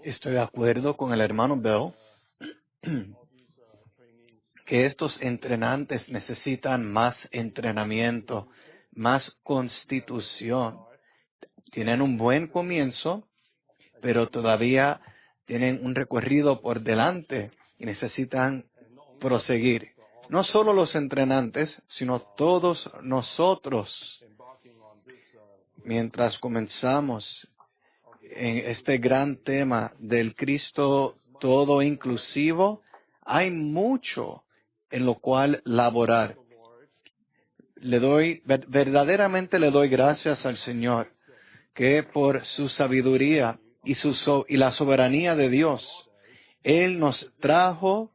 Estoy de acuerdo con el hermano Bell que estos entrenantes necesitan más entrenamiento, más constitución. Tienen un buen comienzo, pero todavía tienen un recorrido por delante y necesitan proseguir. No solo los entrenantes, sino todos nosotros. Mientras comenzamos en este gran tema del Cristo todo inclusivo, hay mucho en lo cual laborar. Verdaderamente le doy gracias al Señor, que por su sabiduría y la soberanía de Dios, Él nos trajo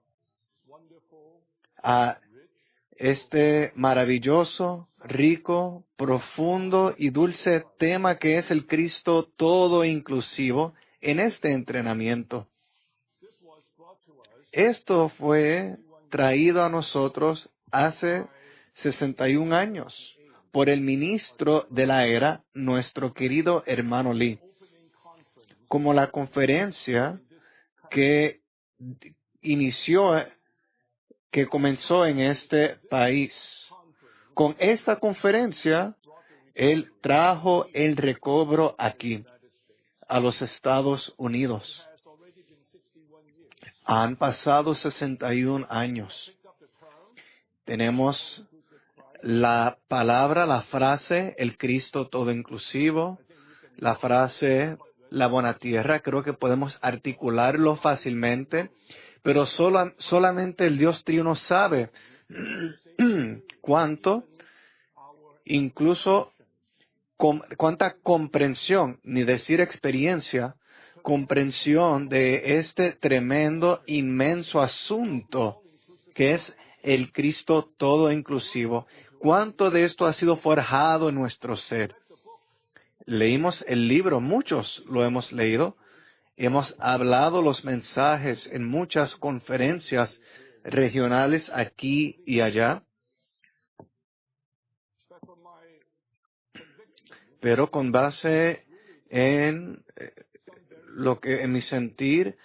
a este maravilloso, rico, profundo y dulce tema que es el Cristo todo inclusivo en este entrenamiento. Esto fue traído a nosotros hace 61 años por el ministro de la era, nuestro querido hermano Lee, como la conferencia que comenzó en este país. Con esta conferencia, él trajo el recobro aquí, a los Estados Unidos. Han pasado 61 años. Tenemos la palabra, la frase, el Cristo todo inclusivo, la frase, la buena tierra. Creo que podemos articularlo fácilmente, pero solamente el Dios Trino sabe cuánta comprensión, ni decir experiencia, comprensión de este tremendo, inmenso asunto que es el Cristo todo inclusivo. ¿Cuánto de esto ha sido forjado en nuestro ser? Leímos el libro, muchos lo hemos leído. Hemos hablado los mensajes en muchas conferencias regionales aquí y allá. Pero con base en en mi sentir,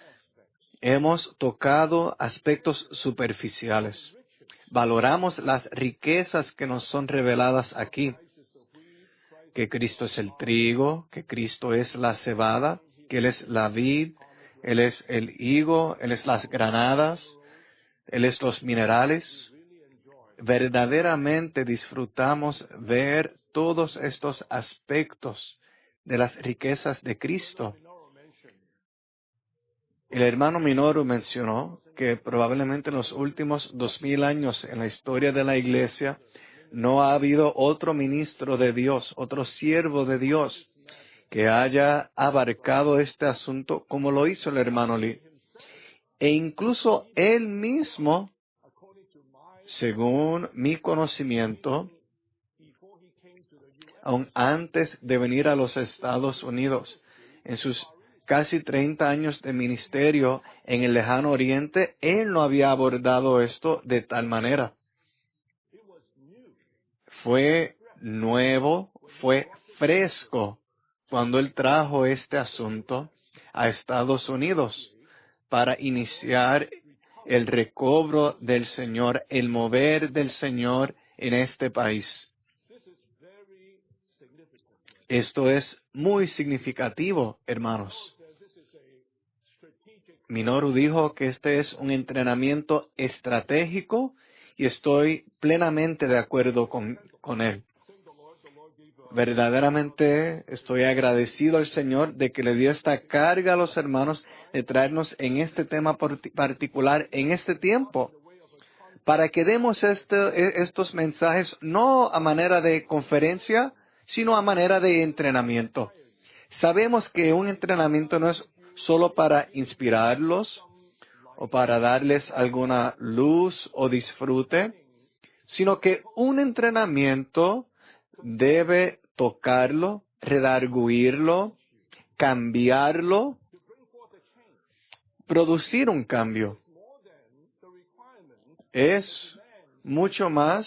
hemos tocado aspectos superficiales. Valoramos las riquezas que nos son reveladas aquí. Que Cristo es el trigo, que Cristo es la cebada, que Él es la vid, Él es el higo, Él es las granadas, Él es los minerales. Verdaderamente disfrutamos ver todos estos aspectos de las riquezas de Cristo. El hermano Minoru mencionó que probablemente en los últimos 2000 años en la historia de la Iglesia no ha habido otro ministro de Dios, otro siervo de Dios que haya abarcado este asunto como lo hizo el hermano Lee. E incluso él mismo, según mi conocimiento, aún antes de venir a los Estados Unidos, en sus casi 30 años de ministerio en el lejano oriente, él no había abordado esto de tal manera. Fue nuevo, fue fresco cuando él trajo este asunto a Estados Unidos para iniciar el recobro del Señor, el mover del Señor en este país. Esto es muy significativo, hermanos. Minoru dijo que este es un entrenamiento estratégico y estoy plenamente de acuerdo con él. Verdaderamente estoy agradecido al Señor de que le dio esta carga a los hermanos de traernos en este tema particular en este tiempo, para que demos estos mensajes no a manera de conferencia, sino a manera de entrenamiento. Sabemos que un entrenamiento no es solo para inspirarlos o para darles alguna luz o disfrute, sino que un entrenamiento debe tocarlo, redarguirlo, cambiarlo, producir un cambio. Es mucho más,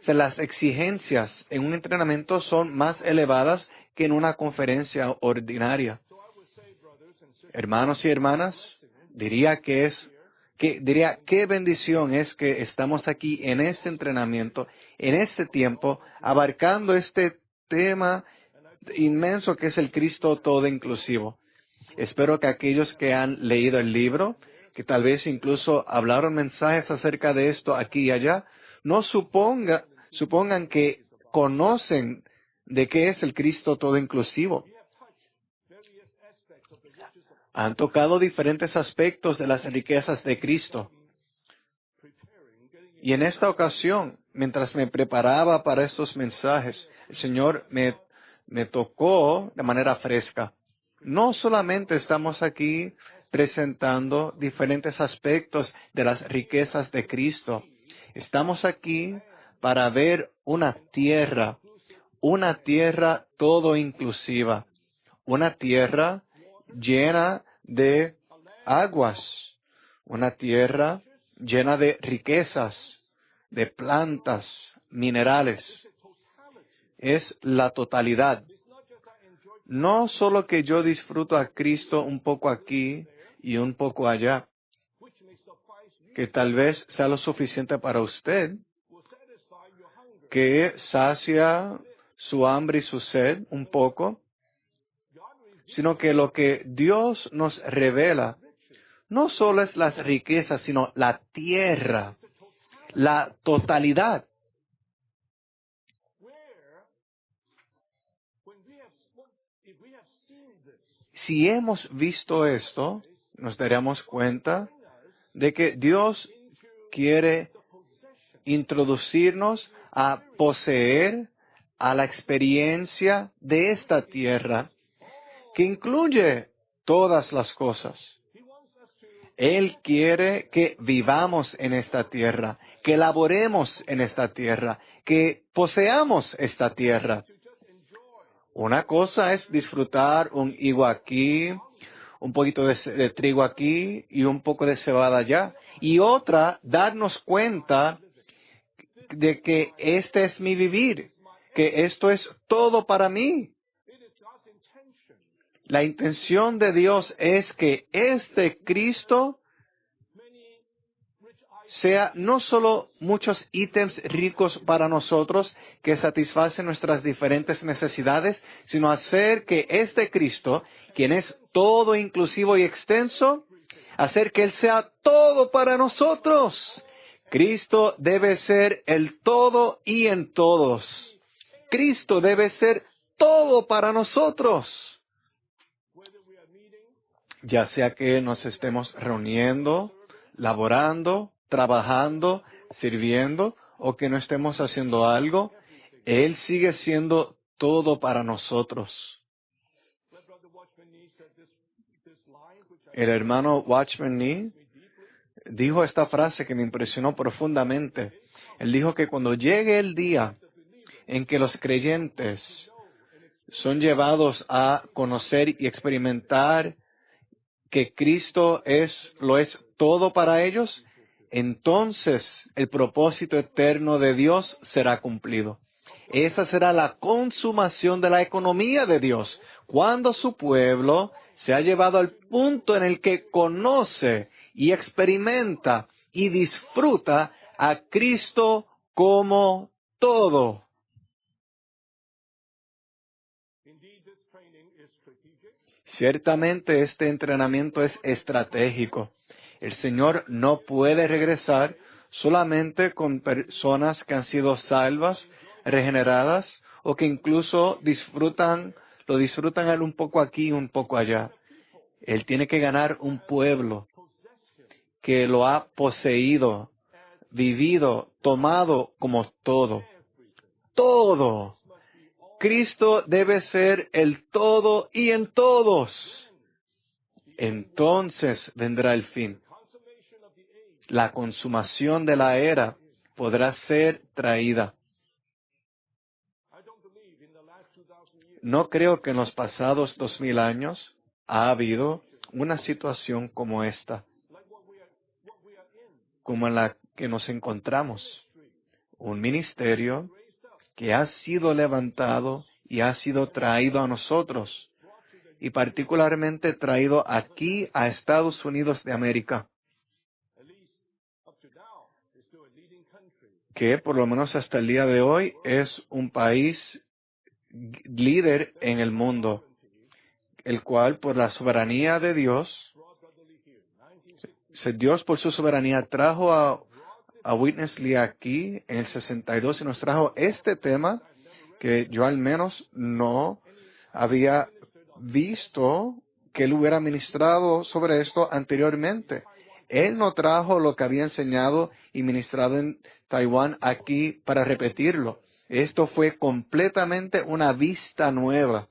las exigencias en un entrenamiento son más elevadas que en una conferencia ordinaria. Hermanos y hermanas, diría diría qué bendición es que estamos aquí en este entrenamiento, en este tiempo, abarcando este tema inmenso que es el Cristo todo inclusivo. Espero que aquellos que han leído el libro, que tal vez incluso hablaron mensajes acerca de esto aquí y allá, no supongan que conocen de qué es el Cristo todo inclusivo. Han tocado diferentes aspectos de las riquezas de Cristo. Y en esta ocasión, mientras me preparaba para estos mensajes, el Señor me tocó de manera fresca. No solamente estamos aquí presentando diferentes aspectos de las riquezas de Cristo. Estamos aquí para ver una tierra todo inclusiva, una tierra llena de aguas, una tierra llena de riquezas, de plantas, minerales. Es la totalidad. No solo que yo disfruto a Cristo un poco aquí y un poco allá, que tal vez sea lo suficiente para usted, que sacia su hambre y su sed un poco, sino que lo que Dios nos revela no solo es las riquezas, sino la tierra, la totalidad. Si hemos visto esto, nos daremos cuenta de que Dios quiere introducirnos a poseer a la experiencia de esta tierra, que incluye todas las cosas. Él quiere que vivamos en esta tierra, que laboremos en esta tierra, que poseamos esta tierra. Una cosa es disfrutar un higo aquí, un poquito de trigo aquí y un poco de cebada allá. Y otra, darnos cuenta de que este es mi vivir, que esto es todo para mí. La intención de Dios es que este Cristo sea no solo muchos ítems ricos para nosotros que satisfacen nuestras diferentes necesidades, sino hacer que este Cristo, quien es todo inclusivo y extenso, hacer que Él sea todo para nosotros. Cristo debe ser el todo y en todos. Cristo debe ser todo para nosotros. Ya sea que nos estemos reuniendo, laborando, trabajando, sirviendo, o que no estemos haciendo algo, Él sigue siendo todo para nosotros. El hermano Watchman Nee dijo esta frase que me impresionó profundamente. Él dijo que cuando llegue el día en que los creyentes son llevados a conocer y experimentar que Cristo lo es todo para ellos, entonces el propósito eterno de Dios será cumplido. Esa será la consumación de la economía de Dios, cuando su pueblo se ha llevado al punto en el que conoce y experimenta y disfruta a Cristo como todo. Ciertamente este entrenamiento es estratégico. El Señor no puede regresar solamente con personas que han sido salvas, regeneradas, o que incluso lo disfrutan Él un poco aquí y un poco allá. Él tiene que ganar un pueblo que lo ha poseído, vivido, tomado como todo. Todo. Cristo debe ser el todo y en todos. Entonces vendrá el fin. La consumación de la era podrá ser traída. No creo que en los pasados 2000 años ha habido una situación como esta, como en la que nos encontramos. Un ministerio que ha sido levantado y ha sido traído a nosotros, y particularmente traído aquí a Estados Unidos de América, que por lo menos hasta el día de hoy es un país líder en el mundo, el cual por la soberanía de Dios, Dios por su soberanía trajo a Witness Lee aquí en el 62 y nos trajo este tema que yo al menos no había visto que él hubiera ministrado sobre esto anteriormente. Él no trajo lo que había enseñado y ministrado en Taiwán aquí para repetirlo. Esto fue completamente una vista nueva.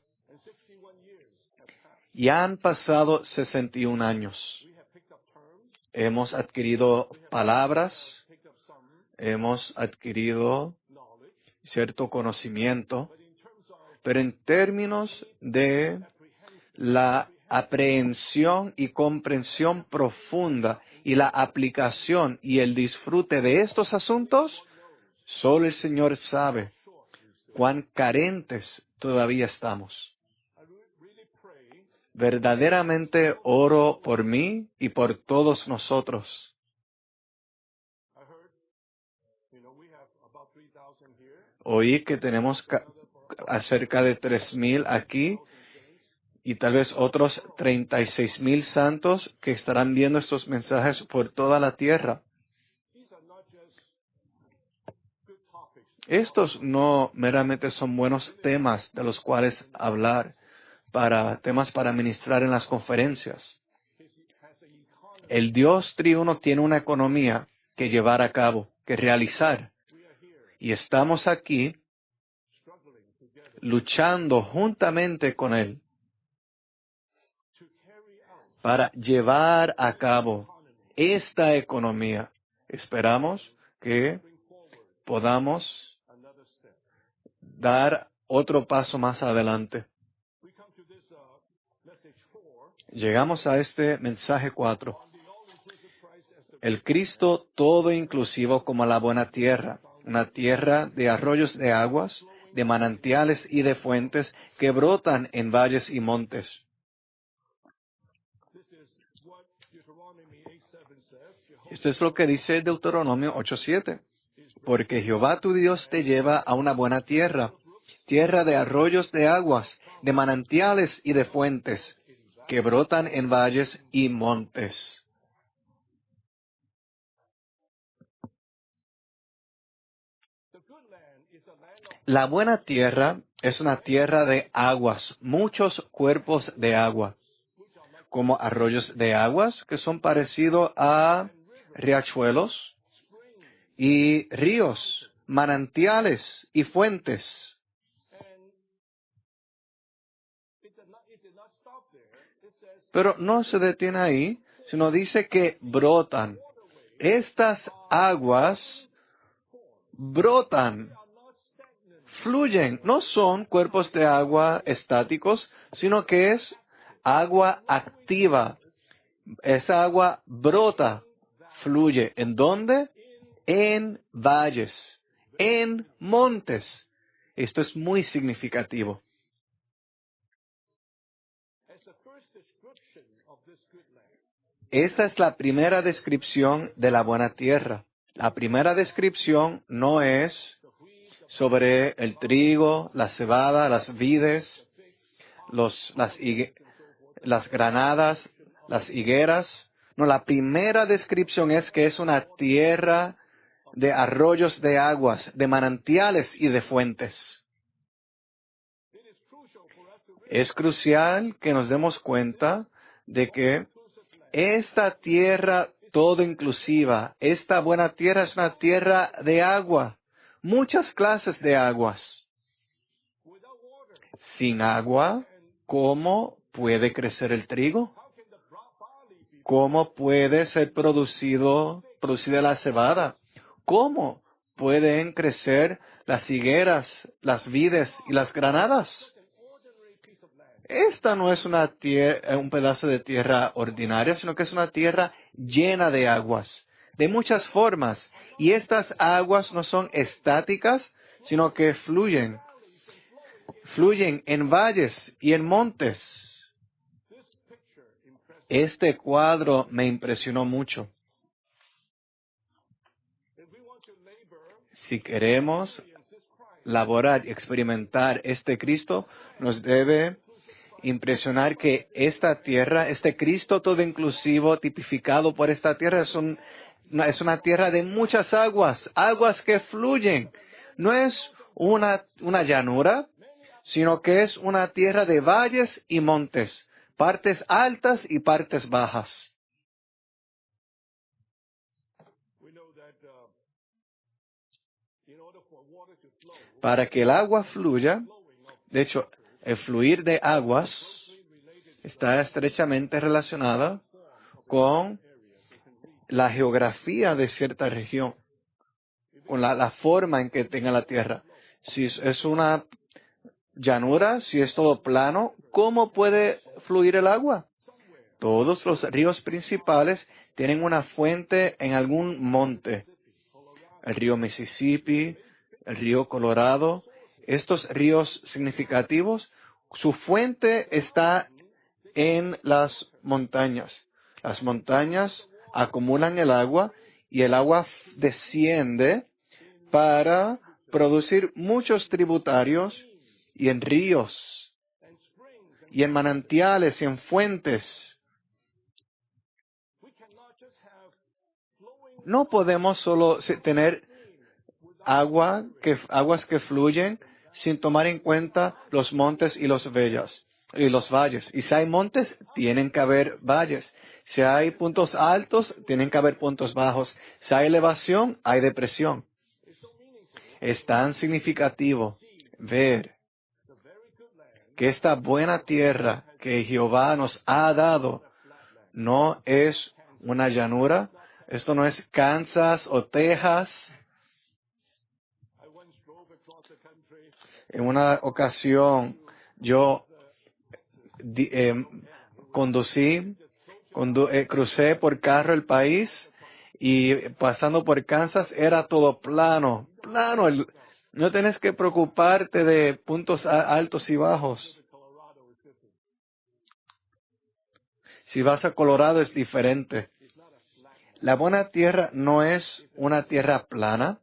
Ya han pasado 61 años. Hemos adquirido palabras, hemos adquirido cierto conocimiento, pero en términos de la aprehensión y comprensión profunda y la aplicación y el disfrute de estos asuntos, solo el Señor sabe cuán carentes todavía estamos. Verdaderamente oro por mí y por todos nosotros. Oí que tenemos acerca de 3,000 aquí y tal vez otros 36,000 santos que estarán viendo estos mensajes por toda la tierra. Estos no meramente son buenos temas de los cuales hablar, temas para ministrar en las conferencias. El Dios triuno tiene una economía que llevar a cabo, que realizar. Y estamos aquí luchando juntamente con Él para llevar a cabo esta economía. Esperamos que podamos dar otro paso más adelante. Llegamos a este mensaje 4. El Cristo todo inclusivo como la buena tierra, una tierra de arroyos de aguas, de manantiales y de fuentes que brotan en valles y montes. Esto es lo que dice Deuteronomio 8:7. Porque Jehová tu Dios te lleva a una buena tierra, tierra de arroyos de aguas, de manantiales y de fuentes, que brotan en valles y montes. La buena tierra es una tierra de aguas, muchos cuerpos de agua, como arroyos de aguas, que son parecidos a riachuelos, y ríos, manantiales y fuentes. Pero no se detiene ahí, sino dice que brotan. Estas aguas brotan, fluyen, no son cuerpos de agua estáticos, sino que es agua activa. Esa agua brota, fluye. ¿En dónde? En valles, en montes. Esto es muy significativo. Esta es la primera descripción de la buena tierra. La primera descripción no es sobre el trigo, la cebada, las vides, las granadas, las higueras. No, la primera descripción es que es una tierra de arroyos de aguas, de manantiales y de fuentes. Es crucial que nos demos cuenta de que esta tierra todo inclusiva, esta buena tierra es una tierra de agua, muchas clases de aguas. Sin agua, ¿cómo puede crecer el trigo? ¿Cómo puede ser producida la cebada? ¿Cómo pueden crecer las higueras, las vides y las granadas? Esta no es un pedazo de tierra ordinaria, sino que es una tierra llena de aguas, de muchas formas. Y estas aguas no son estáticas, sino que fluyen en valles y en montes. Este cuadro me impresionó mucho. Si queremos laborar y experimentar este Cristo, nos debe impresionar que esta tierra, este Cristo todo inclusivo, tipificado por esta tierra, es una tierra de muchas aguas, aguas que fluyen. No es una llanura, sino que es una tierra de valles y montes, partes altas y partes bajas. Para que el agua fluya, de hecho, el fluir de aguas está estrechamente relacionada con la geografía de cierta región, con la forma en que tenga la tierra. Si es una llanura, si es todo plano, ¿cómo puede fluir el agua? Todos los ríos principales tienen una fuente en algún monte. El río Mississippi, el río Colorado, estos ríos significativos, su fuente está en las montañas. Las montañas acumulan el agua y el agua desciende para producir muchos tributarios y en ríos y en manantiales y en fuentes. No podemos solo tener aguas que fluyen sin tomar en cuenta los montes y los valles. Y si hay montes, tienen que haber valles. Si hay puntos altos, tienen que haber puntos bajos. Si hay elevación, hay depresión. Es tan significativo ver que esta buena tierra que Jehová nos ha dado no es una llanura. Esto no es Kansas o Texas. En una ocasión yo crucé por carro el país y pasando por Kansas era todo plano. No tienes que preocuparte de puntos altos y bajos. Si vas a Colorado es diferente. La buena tierra no es una tierra plana.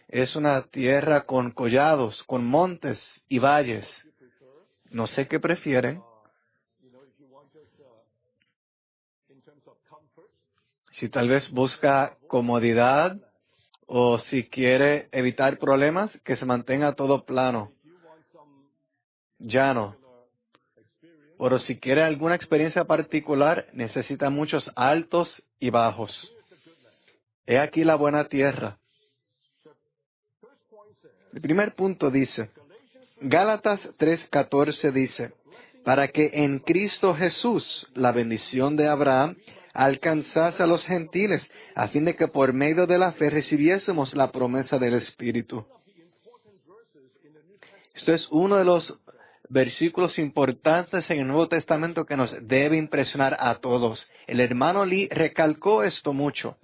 Es una tierra con collados, con montes y valles. No sé qué prefieren. Si tal vez busca comodidad o si quiere evitar problemas, que se mantenga todo plano, llano. Pero si quiere alguna experiencia particular, necesita muchos altos y bajos. He aquí la buena tierra. El primer punto dice, Gálatas 3:14 dice, para que en Cristo Jesús la bendición de Abraham alcanzase a los gentiles, a fin de que por medio de la fe recibiésemos la promesa del Espíritu. Esto es uno de los versículos importantes en el Nuevo Testamento que nos debe impresionar a todos. El hermano Lee recalcó esto mucho,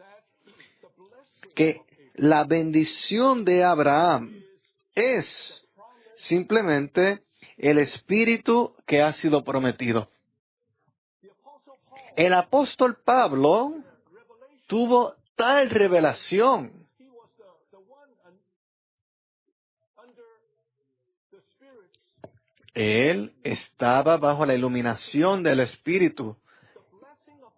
que la bendición de Abraham es simplemente el Espíritu que ha sido prometido. El apóstol Pablo tuvo tal revelación. Él estaba bajo la iluminación del Espíritu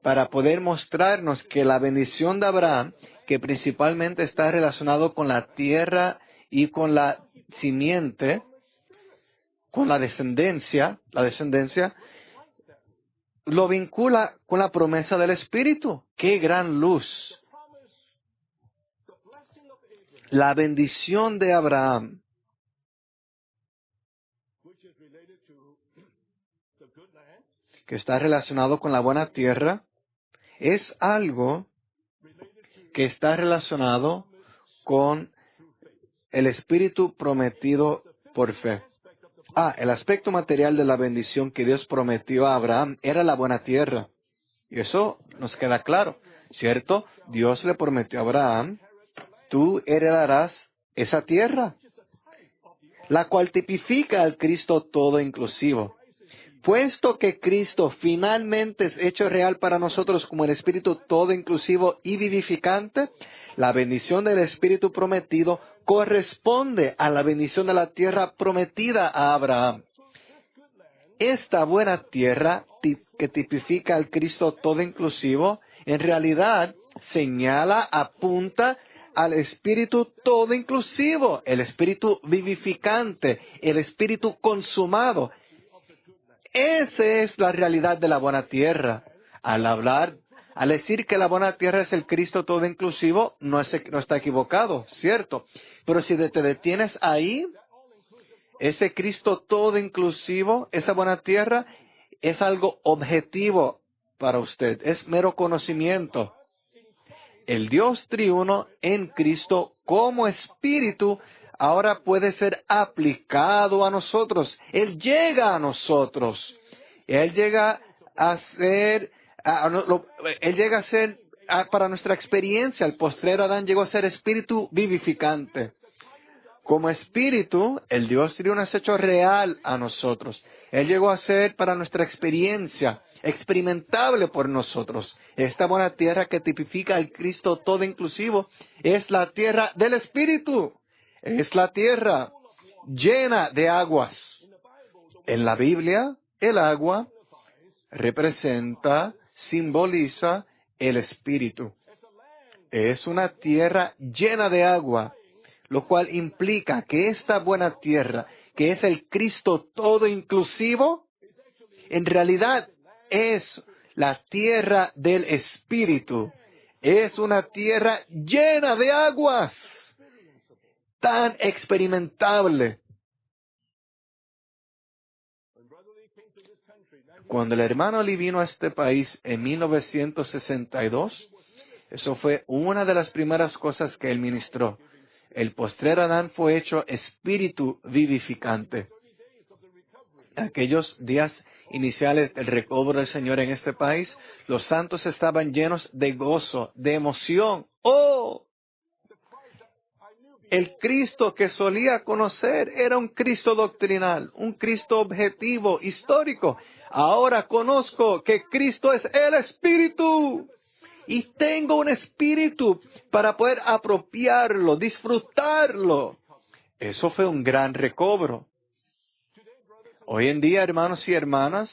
para poder mostrarnos que la bendición de Abraham, que principalmente está relacionado con la tierra y con la simiente, con la descendencia lo vincula con la promesa del Espíritu. ¡Qué gran luz! La bendición de Abraham, que está relacionado con la buena tierra, es algo que está relacionado con el Espíritu prometido por fe. El aspecto material de la bendición que Dios prometió a Abraham era la buena tierra. Y eso nos queda claro, ¿cierto? Dios le prometió a Abraham, tú heredarás esa tierra, la cual tipifica al Cristo todo inclusivo. Puesto que Cristo finalmente es hecho real para nosotros como el Espíritu todo inclusivo y vivificante, la bendición del Espíritu prometido corresponde a la bendición de la tierra prometida a Abraham. Esta buena tierra que tipifica al Cristo todo inclusivo, en realidad señala, apunta al Espíritu todo inclusivo, el Espíritu vivificante, el Espíritu consumado. Esa es la realidad de la buena tierra. Al decir que la buena tierra es el Cristo todo inclusivo, no está equivocado, ¿cierto? Pero si te detienes ahí, ese Cristo todo inclusivo, esa buena tierra, es algo objetivo para usted, es mero conocimiento. El Dios triuno en Cristo como Espíritu ahora puede ser aplicado a nosotros. Él llega a nosotros. Él llega a ser, para nuestra experiencia, el postrer Adán llegó a ser Espíritu vivificante. Como Espíritu, el Dios triuno es hecho real a nosotros. Él llegó a ser para nuestra experiencia, experimentable por nosotros. Esta buena tierra que tipifica al Cristo todo inclusivo es la tierra del Espíritu. Es la tierra llena de aguas. En la Biblia, el agua representa, simboliza el Espíritu. Es una tierra llena de agua, lo cual implica que esta buena tierra, que es el Cristo todo inclusivo, en realidad es la tierra del Espíritu. Es una tierra llena de aguas, tan experimentable. Cuando el hermano Lee vino a este país en 1962, eso fue una de las primeras cosas que él ministró. El postrer Adán fue hecho espíritu vivificante. Aquellos días iniciales del recobro del Señor en este país, los santos estaban llenos de gozo, de emoción. ¡Oh! El Cristo que solía conocer era un Cristo doctrinal, un Cristo objetivo, histórico. Ahora conozco que Cristo es el Espíritu. Y tengo un espíritu para poder apropiarlo, disfrutarlo. Eso fue un gran recobro. Hoy en día, hermanos y hermanas,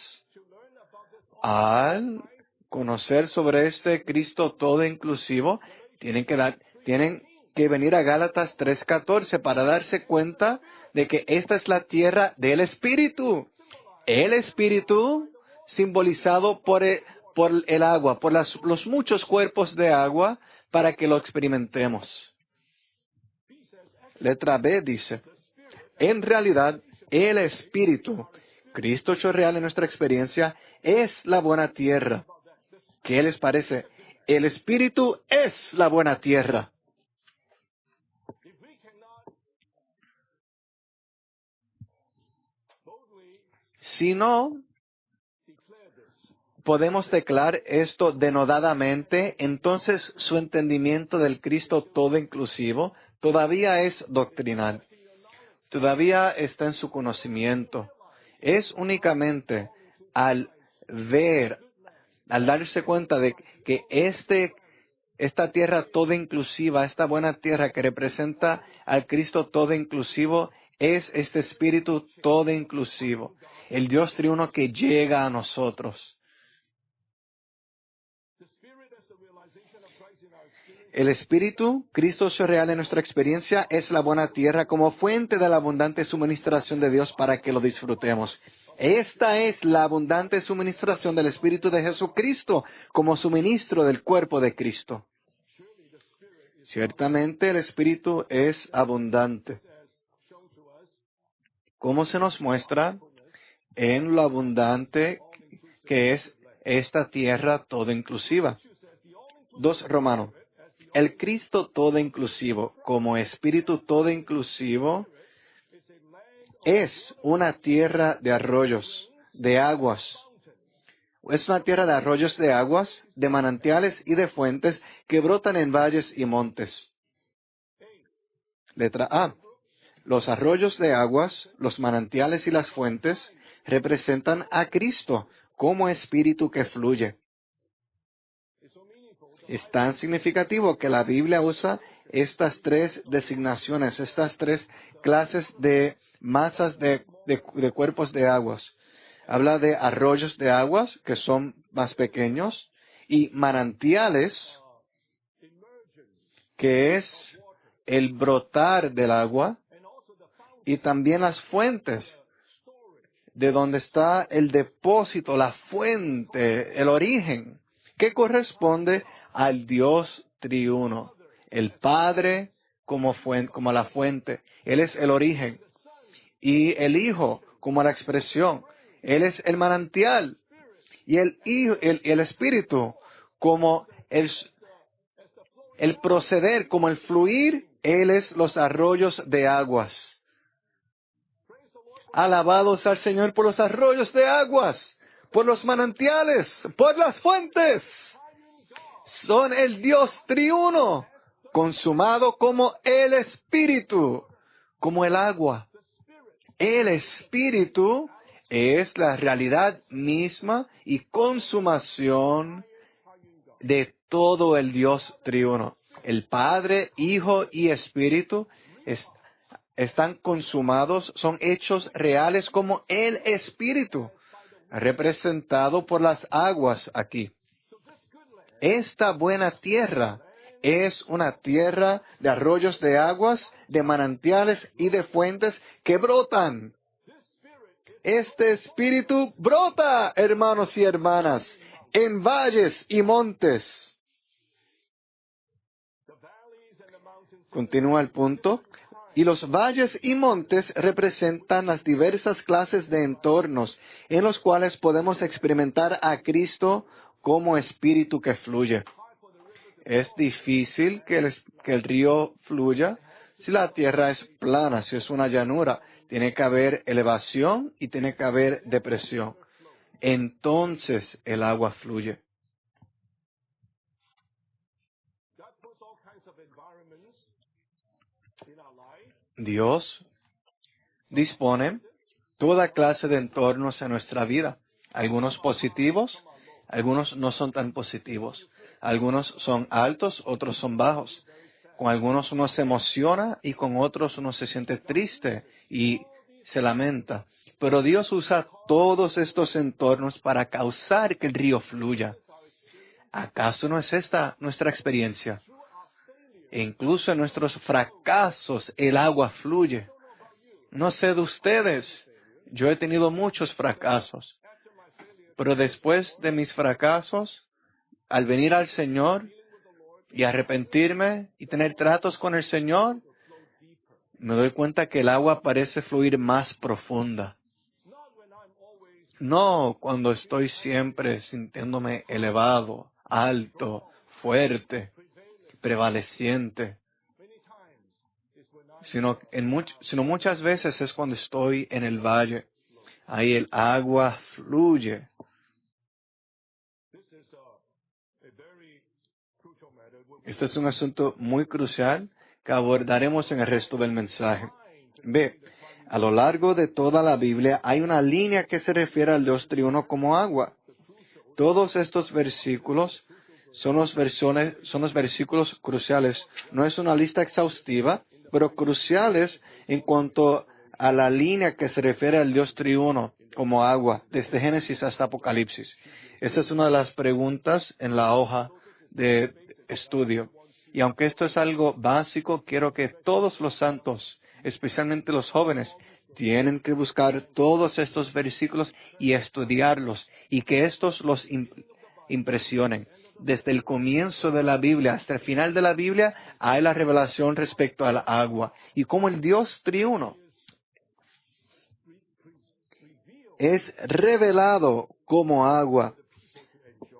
al conocer sobre este Cristo todo inclusivo, tienen que venir a Gálatas 3:14 para darse cuenta de que esta es la tierra del Espíritu. El Espíritu simbolizado por el agua, por los muchos cuerpos de agua, para que lo experimentemos. Letra B dice, en realidad, el Espíritu, Cristo hecho real en nuestra experiencia, es la buena tierra. ¿Qué les parece? El Espíritu es la buena tierra. Si no podemos declarar esto denodadamente, entonces su entendimiento del Cristo todo inclusivo todavía es doctrinal. Todavía está en su conocimiento. Es únicamente al darse cuenta de que esta tierra toda inclusiva, esta buena tierra que representa al Cristo todo inclusivo, es este Espíritu todo inclusivo, el Dios triuno que llega a nosotros. El Espíritu, Cristo hecho real en nuestra experiencia, es la buena tierra como fuente de la abundante suministración de Dios para que lo disfrutemos. Esta es la abundante suministración del Espíritu de Jesucristo como suministro del cuerpo de Cristo. Ciertamente el Espíritu es abundante. ¿Cómo se nos muestra? En lo abundante que es esta tierra toda inclusiva. 2 Romanos. El Cristo todo inclusivo, como Espíritu todo inclusivo, es una tierra de arroyos, de aguas. Es una tierra de arroyos de aguas, de manantiales y de fuentes que brotan en valles y montes. Letra A. Los arroyos de aguas, los manantiales y las fuentes representan a Cristo como espíritu que fluye. Es tan significativo que la Biblia usa estas tres designaciones, estas tres clases de masas de cuerpos de aguas. Habla de arroyos de aguas, que son más pequeños, y manantiales, que es el brotar del agua, y también las fuentes, de donde está el depósito, la fuente, el origen, que corresponde al Dios triuno. El Padre como la fuente, Él es el origen. Y el Hijo como la expresión, Él es el manantial. Y el Espíritu como el proceder, como el fluir, Él es los arroyos de aguas. Alabados al Señor por los arroyos de aguas, por los manantiales, por las fuentes. Son el Dios triuno, consumado como el Espíritu, como el agua. El Espíritu es la realidad misma y consumación de todo el Dios triuno. El Padre, Hijo y Espíritu están consumados, son hechos reales como el Espíritu, representado por las aguas aquí. Esta buena tierra es una tierra de arroyos de aguas, de manantiales y de fuentes que brotan. Este Espíritu brota, hermanos y hermanas, en valles y montes. Continúa el punto. Y los valles y montes representan las diversas clases de entornos en los cuales podemos experimentar a Cristo como espíritu que fluye. Es difícil que el río fluya si la tierra es plana, si es una llanura. Tiene que haber elevación y tiene que haber depresión. Entonces el agua fluye. Dios dispone toda clase de entornos en nuestra vida. Algunos positivos, algunos no son tan positivos. Algunos son altos, otros son bajos. Con algunos uno se emociona y con otros uno se siente triste y se lamenta. Pero Dios usa todos estos entornos para causar que el río fluya. ¿Acaso no es esta nuestra experiencia? E incluso en nuestros fracasos el agua fluye. No sé de ustedes, yo he tenido muchos fracasos, pero después de mis fracasos, al venir al Señor y arrepentirme y tener tratos con el Señor, me doy cuenta que el agua parece fluir más profunda. No cuando estoy siempre sintiéndome elevado, alto, fuerte, prevaleciente, sino muchas veces es cuando estoy en el valle. Ahí el agua fluye. Este es un asunto muy crucial que abordaremos en el resto del mensaje. Ve, a lo largo de toda la Biblia hay una línea que se refiere al Dios triuno como agua. Todos estos versículos son los versículos cruciales. No es una lista exhaustiva, pero cruciales en cuanto a la línea que se refiere al Dios triuno como agua, desde Génesis hasta Apocalipsis. Esa es una de las preguntas en la hoja de estudio. Y aunque esto es algo básico, quiero que todos los santos, especialmente los jóvenes, tienen que buscar todos estos versículos y estudiarlos, y que estos los impresionen. Desde el comienzo de la Biblia hasta el final de la Biblia hay la revelación respecto al agua y cómo el Dios triuno es revelado como agua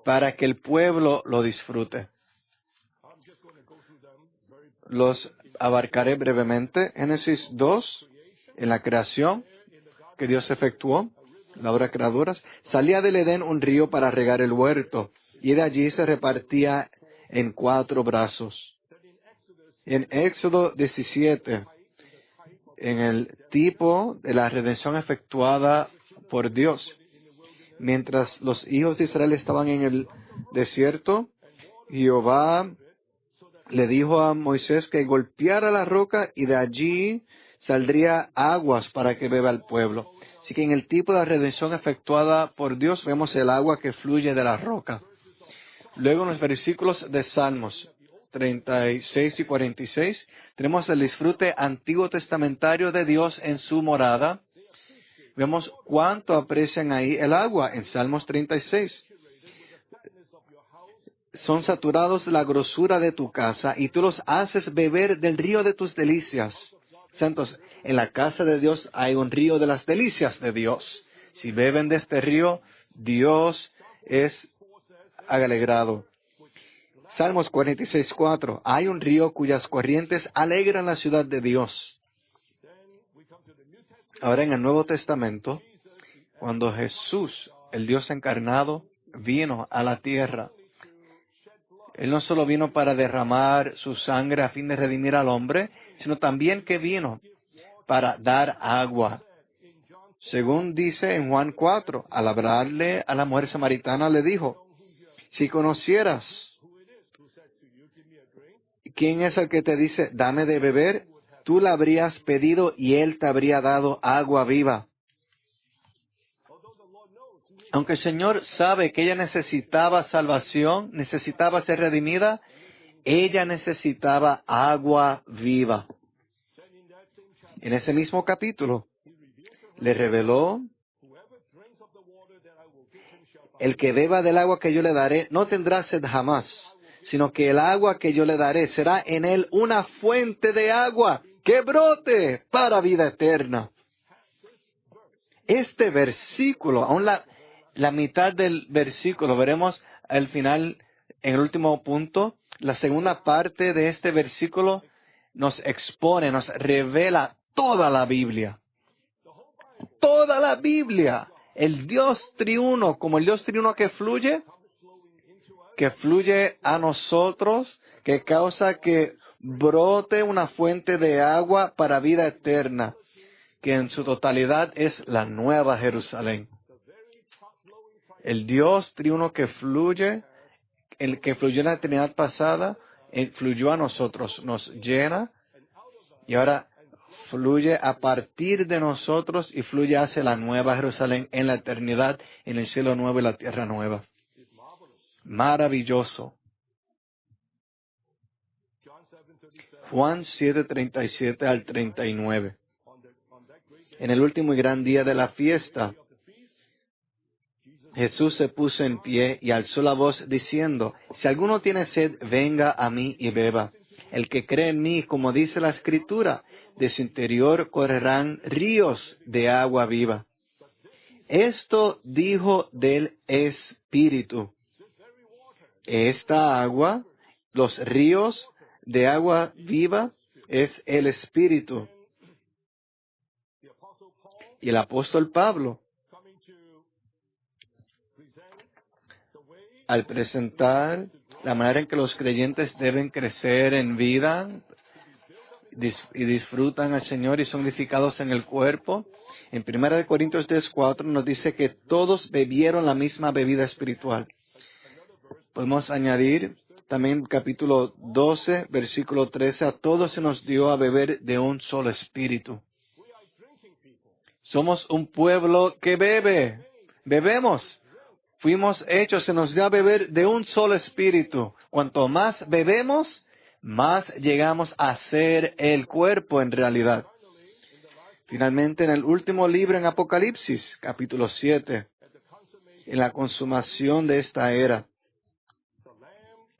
para que el pueblo lo disfrute. Los abarcaré brevemente. Génesis 2, en la creación que Dios efectuó, la obra de criaturas, salía del Edén un río para regar el huerto, y de allí se repartía en 4 brazos. En Éxodo 17, en el tipo de la redención efectuada por Dios. Mientras los hijos de Israel estaban en el desierto, Jehová le dijo a Moisés que golpeara la roca y de allí saldría aguas para que beba el pueblo. Así que en el tipo de redención efectuada por Dios vemos el agua que fluye de la roca. Luego en los versículos de Salmos 36 y 46 tenemos el disfrute antiguo testamentario de Dios en su morada. Vemos cuánto aprecian ahí el agua en Salmos 36. Son saturados de la grosura de tu casa y tú los haces beber del río de tus delicias. Santos, en la casa de Dios hay un río de las delicias de Dios. Si beben de este río, Dios es alegrado. Salmos 46:4. Hay un río cuyas corrientes alegran la ciudad de Dios. Ahora en el Nuevo Testamento, cuando Jesús, el Dios encarnado, vino a la tierra, Él no solo vino para derramar su sangre a fin de redimir al hombre, sino también que vino para dar agua. Según dice en Juan 4, al hablarle a la mujer samaritana le dijo, si conocieras quién es el que te dice, dame de beber, tú le habrías pedido y él te habría dado agua viva. Aunque el Señor sabe que ella necesitaba salvación, necesitaba ser redimida, ella necesitaba agua viva. En ese mismo capítulo, le reveló, el que beba del agua que yo le daré no tendrá sed jamás, sino que el agua que yo le daré será en él una fuente de agua que brote para vida eterna. Este versículo, aún la mitad del versículo, veremos al final, en el último punto, la segunda parte de este versículo nos expone, nos revela toda la Biblia. Toda la Biblia. El Dios triuno, como el Dios triuno que fluye a nosotros, que causa que brote una fuente de agua para vida eterna, que en su totalidad es la nueva Jerusalén. El Dios triuno que fluye, el que fluyó en la eternidad pasada, fluyó a nosotros, nos llena y ahora fluye a partir de nosotros y fluye hacia la nueva Jerusalén en la eternidad, en el cielo nuevo y la tierra nueva. Maravilloso. Juan 7:37 al 39. En el último y gran día de la fiesta, Jesús se puso en pie y alzó la voz diciendo, si alguno tiene sed, venga a mí y beba. El que cree en mí, como dice la Escritura, de su interior correrán ríos de agua viva. Esto dijo del Espíritu. Esta agua, los ríos de agua viva, es el Espíritu. Y el apóstol Pablo, al presentar la manera en que los creyentes deben crecer en vida y disfrutan al Señor y son edificados en el cuerpo, en 1 Corintios 10:4 nos dice que todos bebieron la misma bebida espiritual. Podemos añadir también capítulo 12, versículo 13, a todos se nos dio a beber de un solo espíritu. Somos un pueblo que bebemos. Fuimos hechos, se nos dio a beber de un solo espíritu. Cuanto más bebemos, más llegamos a ser el cuerpo en realidad. Finalmente, en el último libro en Apocalipsis, capítulo 7, en la consumación de esta era,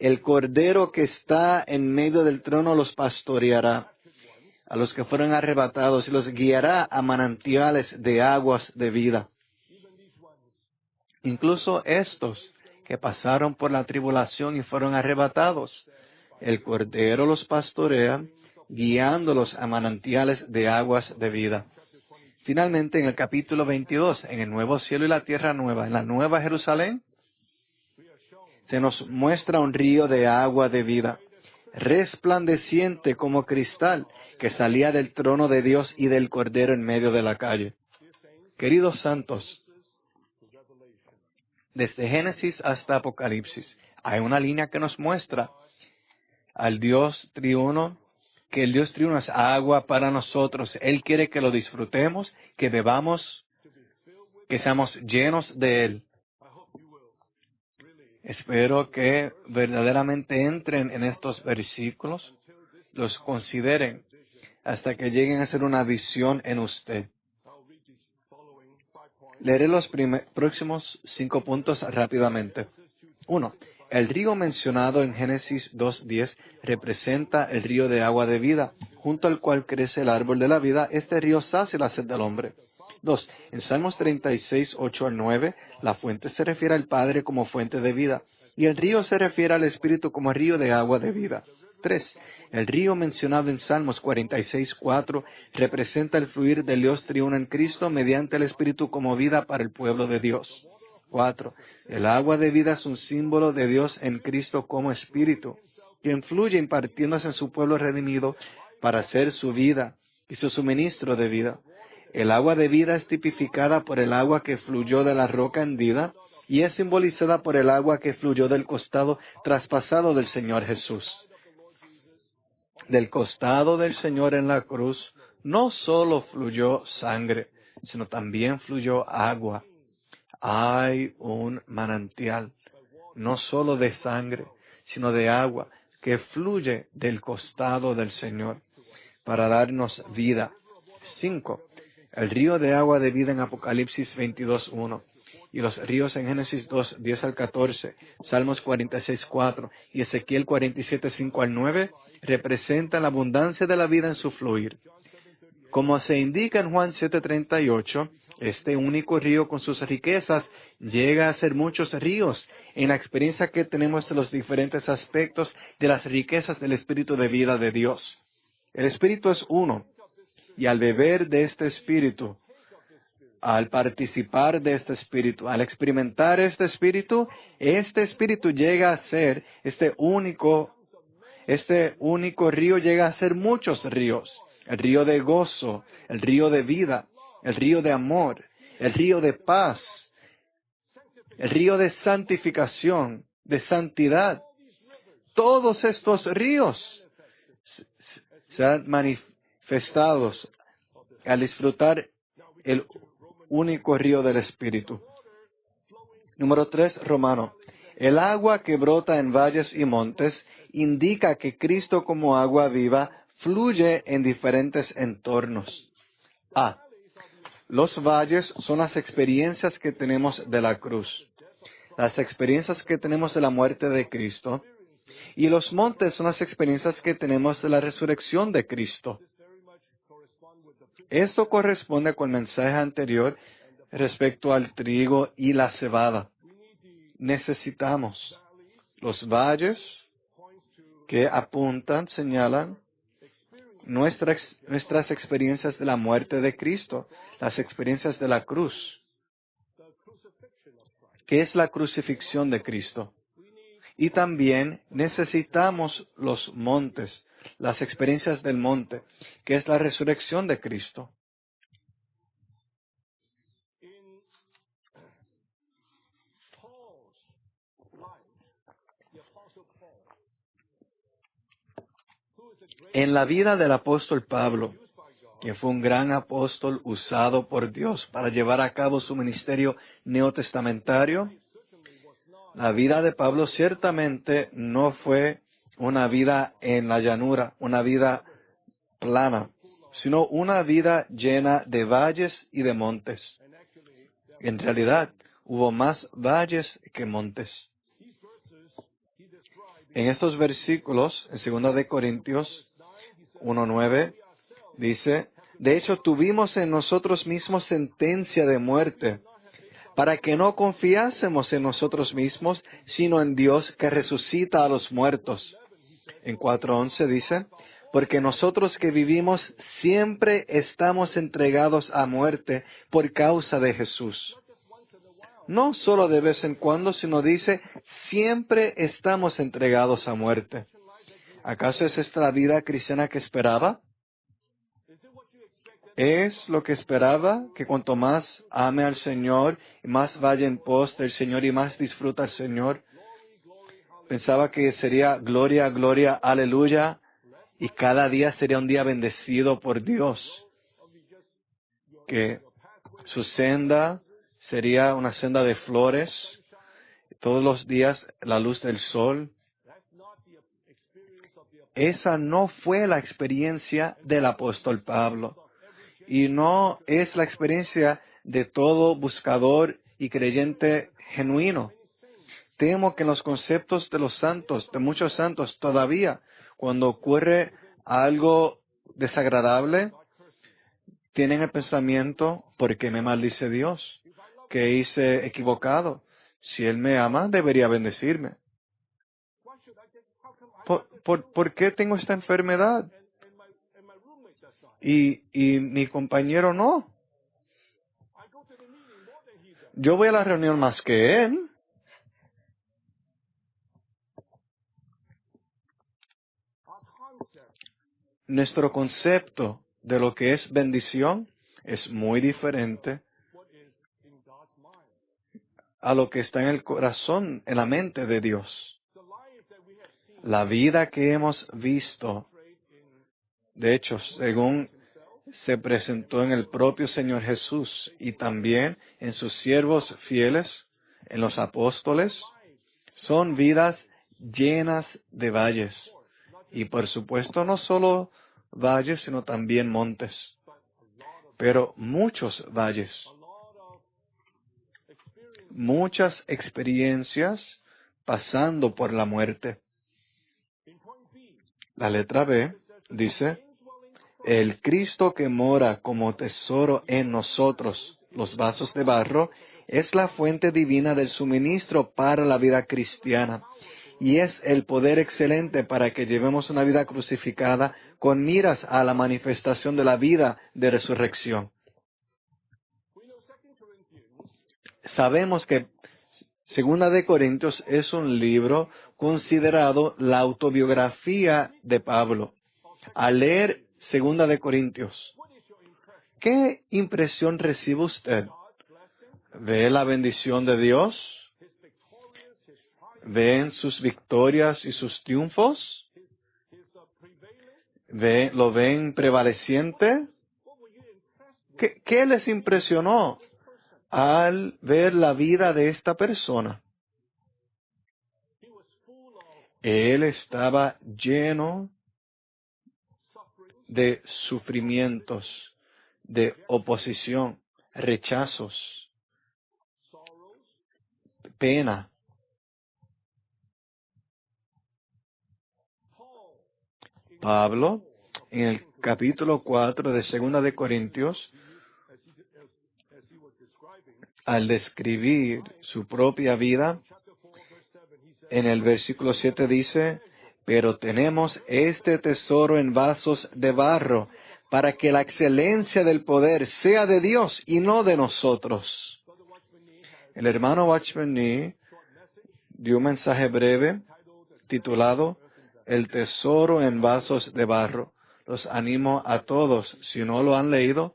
el Cordero que está en medio del trono los pastoreará a los que fueron arrebatados y los guiará a manantiales de aguas de vida. Incluso estos que pasaron por la tribulación y fueron arrebatados, el Cordero los pastorea, guiándolos a manantiales de aguas de vida. Finalmente, en el capítulo 22, en el nuevo cielo y la tierra nueva, en la nueva Jerusalén, se nos muestra un río de agua de vida, resplandeciente como cristal, que salía del trono de Dios y del Cordero en medio de la calle. Queridos santos, desde Génesis hasta Apocalipsis, hay una línea que nos muestra al Dios triuno, que el Dios triuno es agua para nosotros. Él quiere que lo disfrutemos, que bebamos, que seamos llenos de Él. Espero que verdaderamente entren en estos versículos, los consideren, hasta que lleguen a ser una visión en usted. Leeré los próximos 5 puntos rápidamente. 1. El río mencionado en Génesis 2:10 representa el río de agua de vida, junto al cual crece el árbol de la vida. Este río sacia la sed del hombre. 2. En Salmos 36, 8 al 9, la fuente se refiere al Padre como fuente de vida, y el río se refiere al Espíritu como río de agua de vida. 3. El río mencionado en Salmos 46, 4 representa el fluir del Dios triuno en Cristo mediante el Espíritu como vida para el pueblo de Dios. 4. El agua de vida es un símbolo de Dios en Cristo como Espíritu, quien fluye impartiéndose en su pueblo redimido para ser su vida y su suministro de vida. El agua de vida es tipificada por el agua que fluyó de la roca hendida y es simbolizada por el agua que fluyó del costado traspasado del Señor Jesús. Del costado del Señor en la cruz no solo fluyó sangre, sino también fluyó agua. Hay un manantial, no solo de sangre, sino de agua, que fluye del costado del Señor para darnos vida. 5. El río de agua de vida en Apocalipsis 22:1 y los ríos en Génesis 2:10 al 14, Salmos 46:4 y Ezequiel 47:5 al 9 representan la abundancia de la vida en su fluir. Como se indica en Juan 7:38, este único río con sus riquezas llega a ser muchos ríos en la experiencia que tenemos de los diferentes aspectos de las riquezas del Espíritu de vida de Dios. El Espíritu es uno, y al beber de este Espíritu, al participar de este Espíritu, al experimentar este Espíritu llega a ser este único río llega a ser muchos ríos. El río de gozo, el río de vida, el río de amor, el río de paz, el río de santificación, de santidad. Todos estos ríos se han manifestado al disfrutar el único río del Espíritu. Número 3, Romano. El agua que brota en valles y montes indica que Cristo como agua viva fluye en diferentes entornos. A. Los valles son las experiencias que tenemos de la cruz, las experiencias que tenemos de la muerte de Cristo, y los montes son las experiencias que tenemos de la resurrección de Cristo. Esto corresponde con el mensaje anterior respecto al trigo y la cebada. Necesitamos los valles que apuntan, señalan nuestras experiencias de la muerte de Cristo, las experiencias de la cruz. ¿Qué es la crucifixión de Cristo? Y también necesitamos los montes, las experiencias del monte, que es la resurrección de Cristo. En la vida del apóstol Pablo, que fue un gran apóstol usado por Dios para llevar a cabo su ministerio neotestamentario, la vida de Pablo ciertamente no fue una vida en la llanura, una vida plana, sino una vida llena de valles y de montes. En realidad, hubo más valles que montes. En estos versículos, en 2 de Corintios 1:9, dice, de hecho tuvimos en nosotros mismos sentencia de muerte, para que no confiásemos en nosotros mismos, sino en Dios que resucita a los muertos. En 4:11 dice, porque nosotros que vivimos siempre estamos entregados a muerte por causa de Jesús. No solo de vez en cuando, sino dice, siempre estamos entregados a muerte. ¿Acaso es esta la vida cristiana que esperaba? Es lo que esperaba, que cuanto más ame al Señor, y más vaya en pos del Señor y más disfruta al Señor. Pensaba que sería gloria, gloria, aleluya, y cada día sería un día bendecido por Dios. Que su senda sería una senda de flores, todos los días la luz del sol. Esa no fue la experiencia del apóstol Pablo. Y no es la experiencia de todo buscador y creyente genuino. Temo que en los conceptos de los santos, de muchos santos, todavía, cuando ocurre algo desagradable, tienen el pensamiento, ¿por qué me maldice Dios? ¿Qué hice equivocado? Si Él me ama, debería bendecirme. ¿Por qué tengo esta enfermedad? Y mi compañero no. Yo voy a la reunión más que él. Nuestro concepto de lo que es bendición es muy diferente a lo que está en el corazón, en la mente de Dios. La vida que hemos visto, de hecho, según se presentó en el propio Señor Jesús y también en sus siervos fieles, en los apóstoles, son vidas llenas de valles. Y por supuesto no solo valles, sino también montes, pero muchos valles, muchas experiencias pasando por la muerte. La letra B dice, el Cristo que mora como tesoro en nosotros, los vasos de barro, es la fuente divina del suministro para la vida cristiana y es el poder excelente para que llevemos una vida crucificada con miras a la manifestación de la vida de resurrección. Sabemos que Segunda de Corintios es un libro considerado la autobiografía de Pablo. Al leer Segunda de Corintios, ¿qué impresión recibe usted? ¿Ve la bendición de Dios? ¿Ven sus victorias y sus triunfos? ¿Lo ven prevaleciente? ¿Qué les impresionó al ver la vida de esta persona? Él estaba lleno de sufrimientos, de oposición, rechazos, pena. Pablo, en el capítulo 4 de Segunda de Corintios, al describir su propia vida, en el versículo 7 dice, pero tenemos este tesoro en vasos de barro, para que la excelencia del poder sea de Dios y no de nosotros. El hermano Watchman Nee dio un mensaje breve titulado El tesoro en vasos de barro. Los animo a todos, si no lo han leído,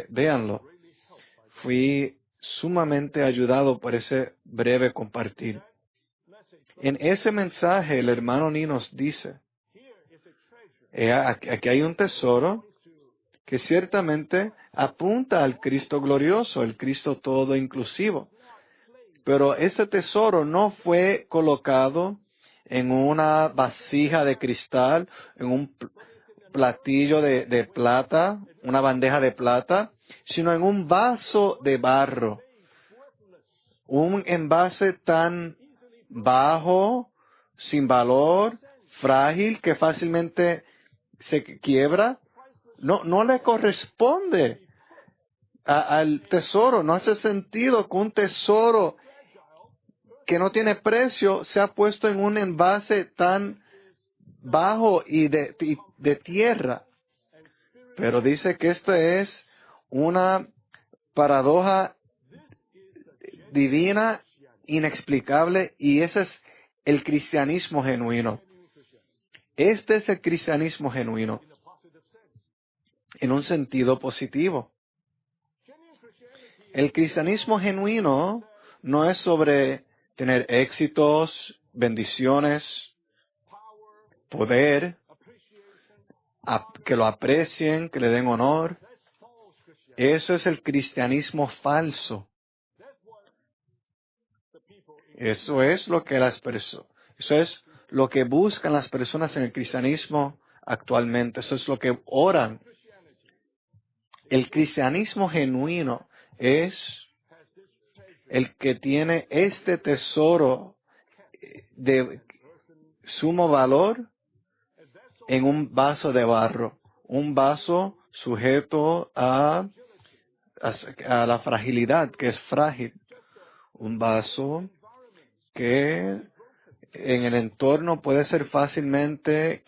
véanlo. Fui sumamente ayudado por ese breve compartir. En ese mensaje el hermano Nee nos dice, aquí hay un tesoro que ciertamente apunta al Cristo glorioso, el Cristo todo inclusivo. Pero este tesoro no fue colocado en una vasija de cristal, en un platillo de plata, una bandeja de plata, sino en un vaso de barro. Un envase tan bajo, sin valor, frágil, que fácilmente se quiebra, no le corresponde al tesoro. No hace sentido que un tesoro que no tiene precio sea puesto en un envase tan bajo y de tierra. Pero dice que esta es una paradoja divina, inexplicable, y ese es el cristianismo genuino. Este es el cristianismo genuino. en un sentido positivo. El cristianismo genuino no es sobre tener éxitos, bendiciones, poder, que lo aprecien, que le den honor. Eso es el cristianismo falso. Eso es lo que eso es lo que buscan las personas en el cristianismo actualmente. Eso es lo que oran. El cristianismo genuino es el que tiene este tesoro de sumo valor en un vaso de barro, un vaso sujeto a la fragilidad, que es frágil, un vaso que en el entorno puede ser fácilmente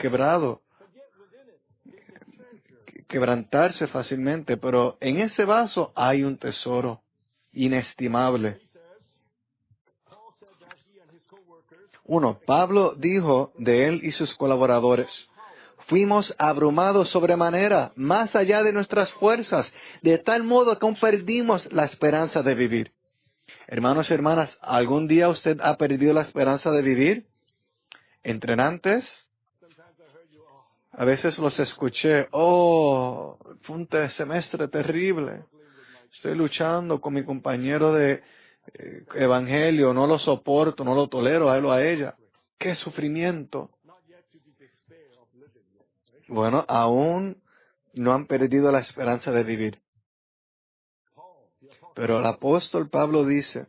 quebrantarse fácilmente, pero en ese vaso hay un tesoro inestimable. Pablo dijo de él y sus colaboradores: fuimos abrumados sobremanera, más allá de nuestras fuerzas, de tal modo que aún perdimos la esperanza de vivir. Hermanos y hermanas, ¿algún día usted ha perdido la esperanza de vivir? Entrenantes, a veces los escuché: fue un semestre terrible. Estoy luchando con mi compañero de evangelio, no lo soporto, no lo tolero a él o a ella. ¡Qué sufrimiento! Bueno, aún no han perdido la esperanza de vivir. Pero el apóstol Pablo dice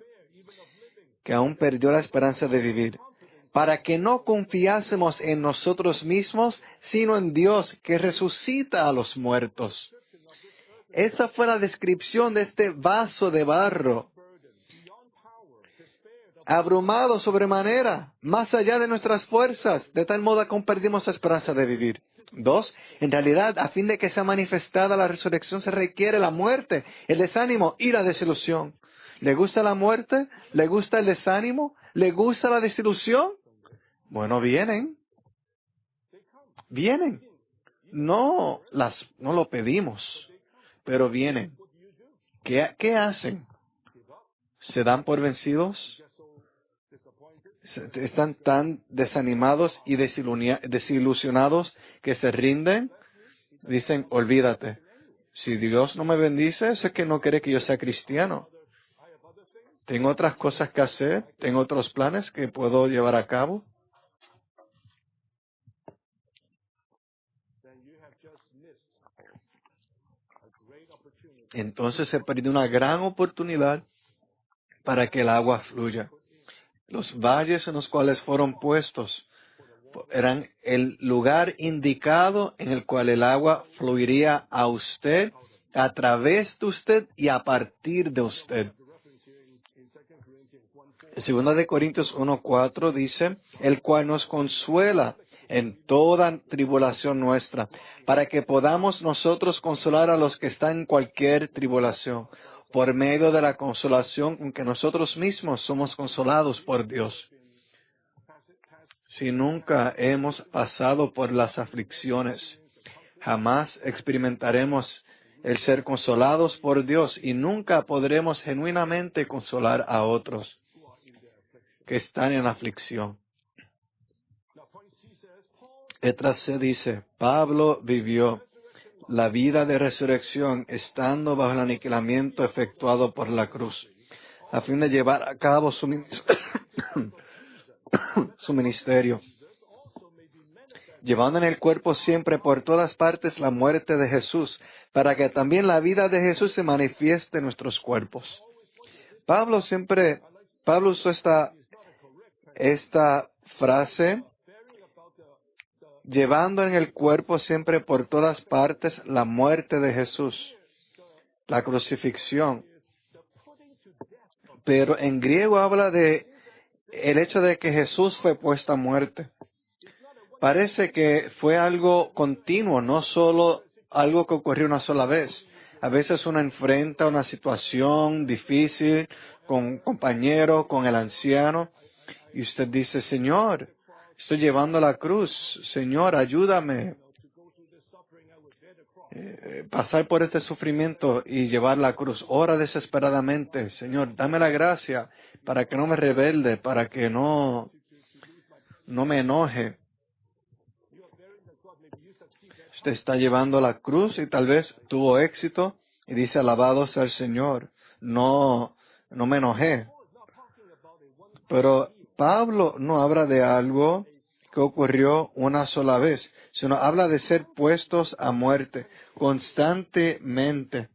que aún perdió la esperanza de vivir, para que no confiásemos en nosotros mismos, sino en Dios, que resucita a los muertos. Esa fue la descripción de este vaso de barro. Abrumado sobremanera, más allá de nuestras fuerzas, de tal modo que perdimos la esperanza de vivir. 2. En realidad, a fin de que sea manifestada la resurrección, se requiere la muerte, el desánimo y la desilusión. ¿Le gusta la muerte? ¿Le gusta el desánimo? ¿Le gusta la desilusión? Bueno, vienen. Vienen. No lo pedimos, pero vienen. ¿Qué hacen? ¿Se dan por vencidos? ¿Están tan desanimados y desilusionados que se rinden? Dicen: olvídate. Si Dios no me bendice, es que no quiere que yo sea cristiano. Tengo otras cosas que hacer, tengo otros planes que puedo llevar a cabo. Entonces se perdió una gran oportunidad para que el agua fluya. Los valles en los cuales fueron puestos eran el lugar indicado en el cual el agua fluiría a usted, a través de usted y a partir de usted. En 2 Corintios 1:4 dice: el cual nos consuela en toda tribulación nuestra, para que podamos nosotros consolar a los que están en cualquier tribulación, por medio de la consolación con que nosotros mismos somos consolados por Dios. Si nunca hemos pasado por las aflicciones, jamás experimentaremos el ser consolados por Dios y nunca podremos genuinamente consolar a otros que están en aflicción. Letra C dice: Pablo vivió la vida de resurrección estando bajo el aniquilamiento efectuado por la cruz, a fin de llevar a cabo su ministerio, llevando en el cuerpo siempre por todas partes la muerte de Jesús, para que también la vida de Jesús se manifieste en nuestros cuerpos. Pablo usó esta frase: llevando en el cuerpo siempre por todas partes la muerte de Jesús, la crucifixión. Pero en griego habla de el hecho de que Jesús fue puesto a muerte. Parece que fue algo continuo, no solo algo que ocurrió una sola vez. A veces uno enfrenta una situación difícil con un compañero, con el anciano, y usted dice: Señor, estoy llevando la cruz. Señor, ayúdame. pasar por este sufrimiento y llevar la cruz. Ora desesperadamente, Señor, dame la gracia para que no me rebelde, para que no me enoje. Usted está llevando la cruz y tal vez tuvo éxito y dice, alabado sea el Señor. No me enojé. Pero Pablo no habla de algo que ocurrió una sola vez, sino habla de ser puestos a muerte constantemente.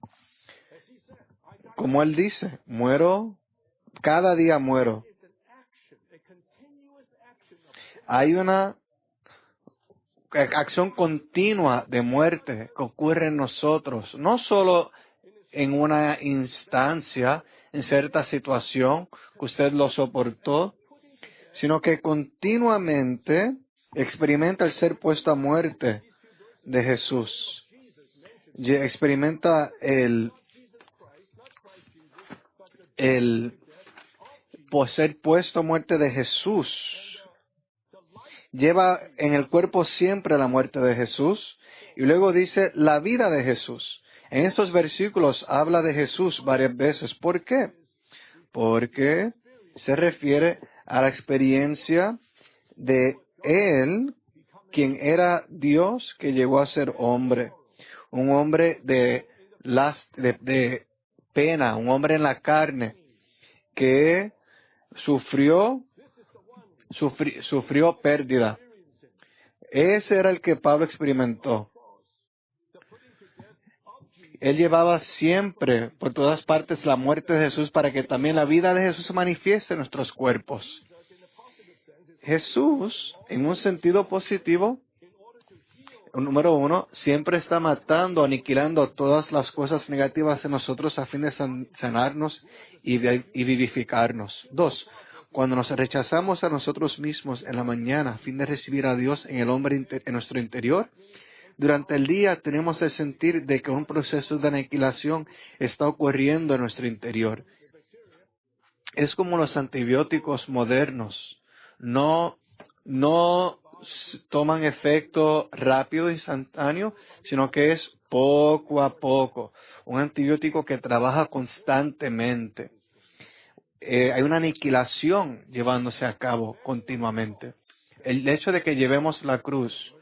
Como él dice, muero, cada día muero. Hay una acción continua de muerte que ocurre en nosotros, no solo en una instancia, en cierta situación que usted lo soportó, sino que continuamente experimenta el ser puesto a muerte de Jesús. Experimenta el ser puesto a muerte de Jesús. Lleva en el cuerpo siempre la muerte de Jesús y luego dice la vida de Jesús. En estos versículos habla de Jesús varias veces. ¿Por qué? Porque se refiere a la experiencia de Él, quien era Dios, que llegó a ser hombre. Un hombre de pena, un hombre en la carne, que sufrió pérdida. Ese era el que Pablo experimentó. Él llevaba siempre por todas partes la muerte de Jesús para que también la vida de Jesús se manifieste en nuestros cuerpos. Jesús, en un sentido positivo, número uno, siempre está matando, aniquilando todas las cosas negativas en nosotros a fin de sanarnos y vivificarnos. Dos, cuando nos rechazamos a nosotros mismos en la mañana a fin de recibir a Dios en el hombre en nuestro interior, durante el día tenemos el sentir de que un proceso de aniquilación está ocurriendo en nuestro interior. Es como los antibióticos modernos. No toman efecto rápido e instantáneo, sino que es poco a poco. Un antibiótico que trabaja constantemente. Hay una aniquilación llevándose a cabo continuamente. El hecho de que llevemos la cruz,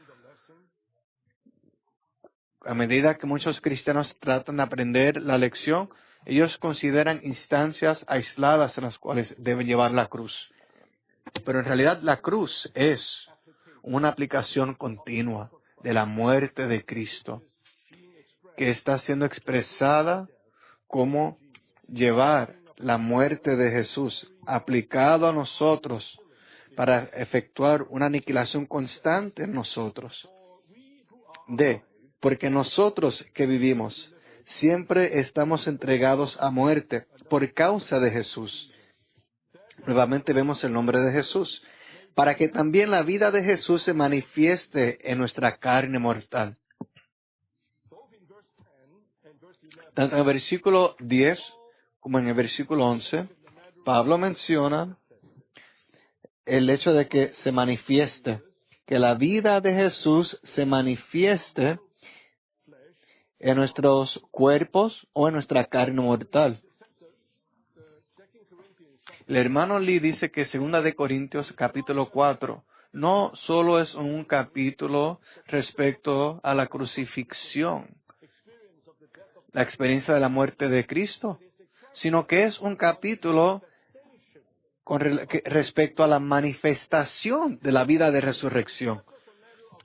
a medida que muchos cristianos tratan de aprender la lección, ellos consideran instancias aisladas en las cuales deben llevar la cruz. Pero en realidad la cruz es una aplicación continua de la muerte de Cristo, que está siendo expresada como llevar la muerte de Jesús aplicado a nosotros para efectuar una aniquilación constante en nosotros. Porque nosotros que vivimos siempre estamos entregados a muerte por causa de Jesús. Nuevamente vemos el nombre de Jesús, para que también la vida de Jesús se manifieste en nuestra carne mortal. Tanto en el versículo 10 como en el versículo 11, Pablo menciona el hecho de que se manifieste, que la vida de Jesús se manifieste en nuestros cuerpos o en nuestra carne mortal. El hermano Lee dice que 2 de Corintios capítulo 4 no solo es un capítulo respecto a la crucifixión, la experiencia de la muerte de Cristo, sino que es un capítulo respecto a la manifestación de la vida de resurrección.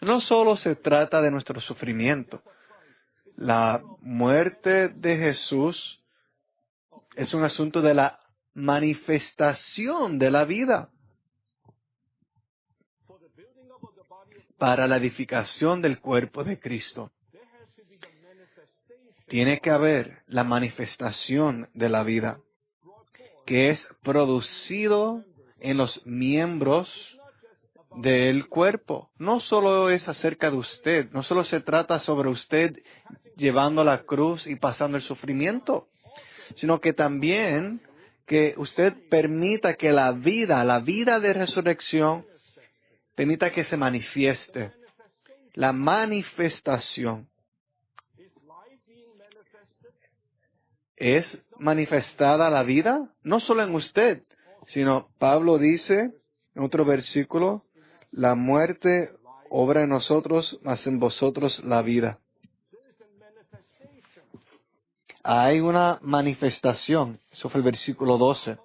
No solo se trata de nuestro sufrimiento. La muerte de Jesús es un asunto de la manifestación de la vida para la edificación del cuerpo de Cristo. Tiene que haber la manifestación de la vida que es producido en los miembros del cuerpo. No solo es acerca de usted, no solo se trata sobre usted llevando la cruz y pasando el sufrimiento, sino que también que usted permita que la vida de resurrección, permita que se manifieste. La manifestación es manifestada la vida, no solo en usted, sino Pablo dice en otro versículo, la muerte obra en nosotros, mas en vosotros la vida. Hay una manifestación, eso fue el versículo 12.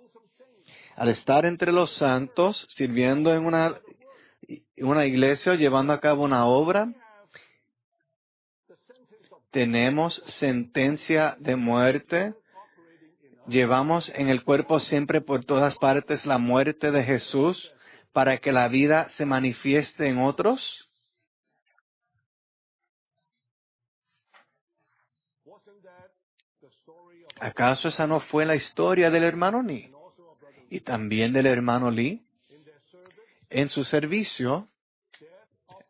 Al estar entre los santos, sirviendo en una iglesia, llevando a cabo una obra, tenemos sentencia de muerte. Llevamos en el cuerpo siempre por todas partes la muerte de Jesús para que la vida se manifieste en otros. ¿Acaso esa no fue la historia del hermano Ni y también del hermano Lee? En su servicio,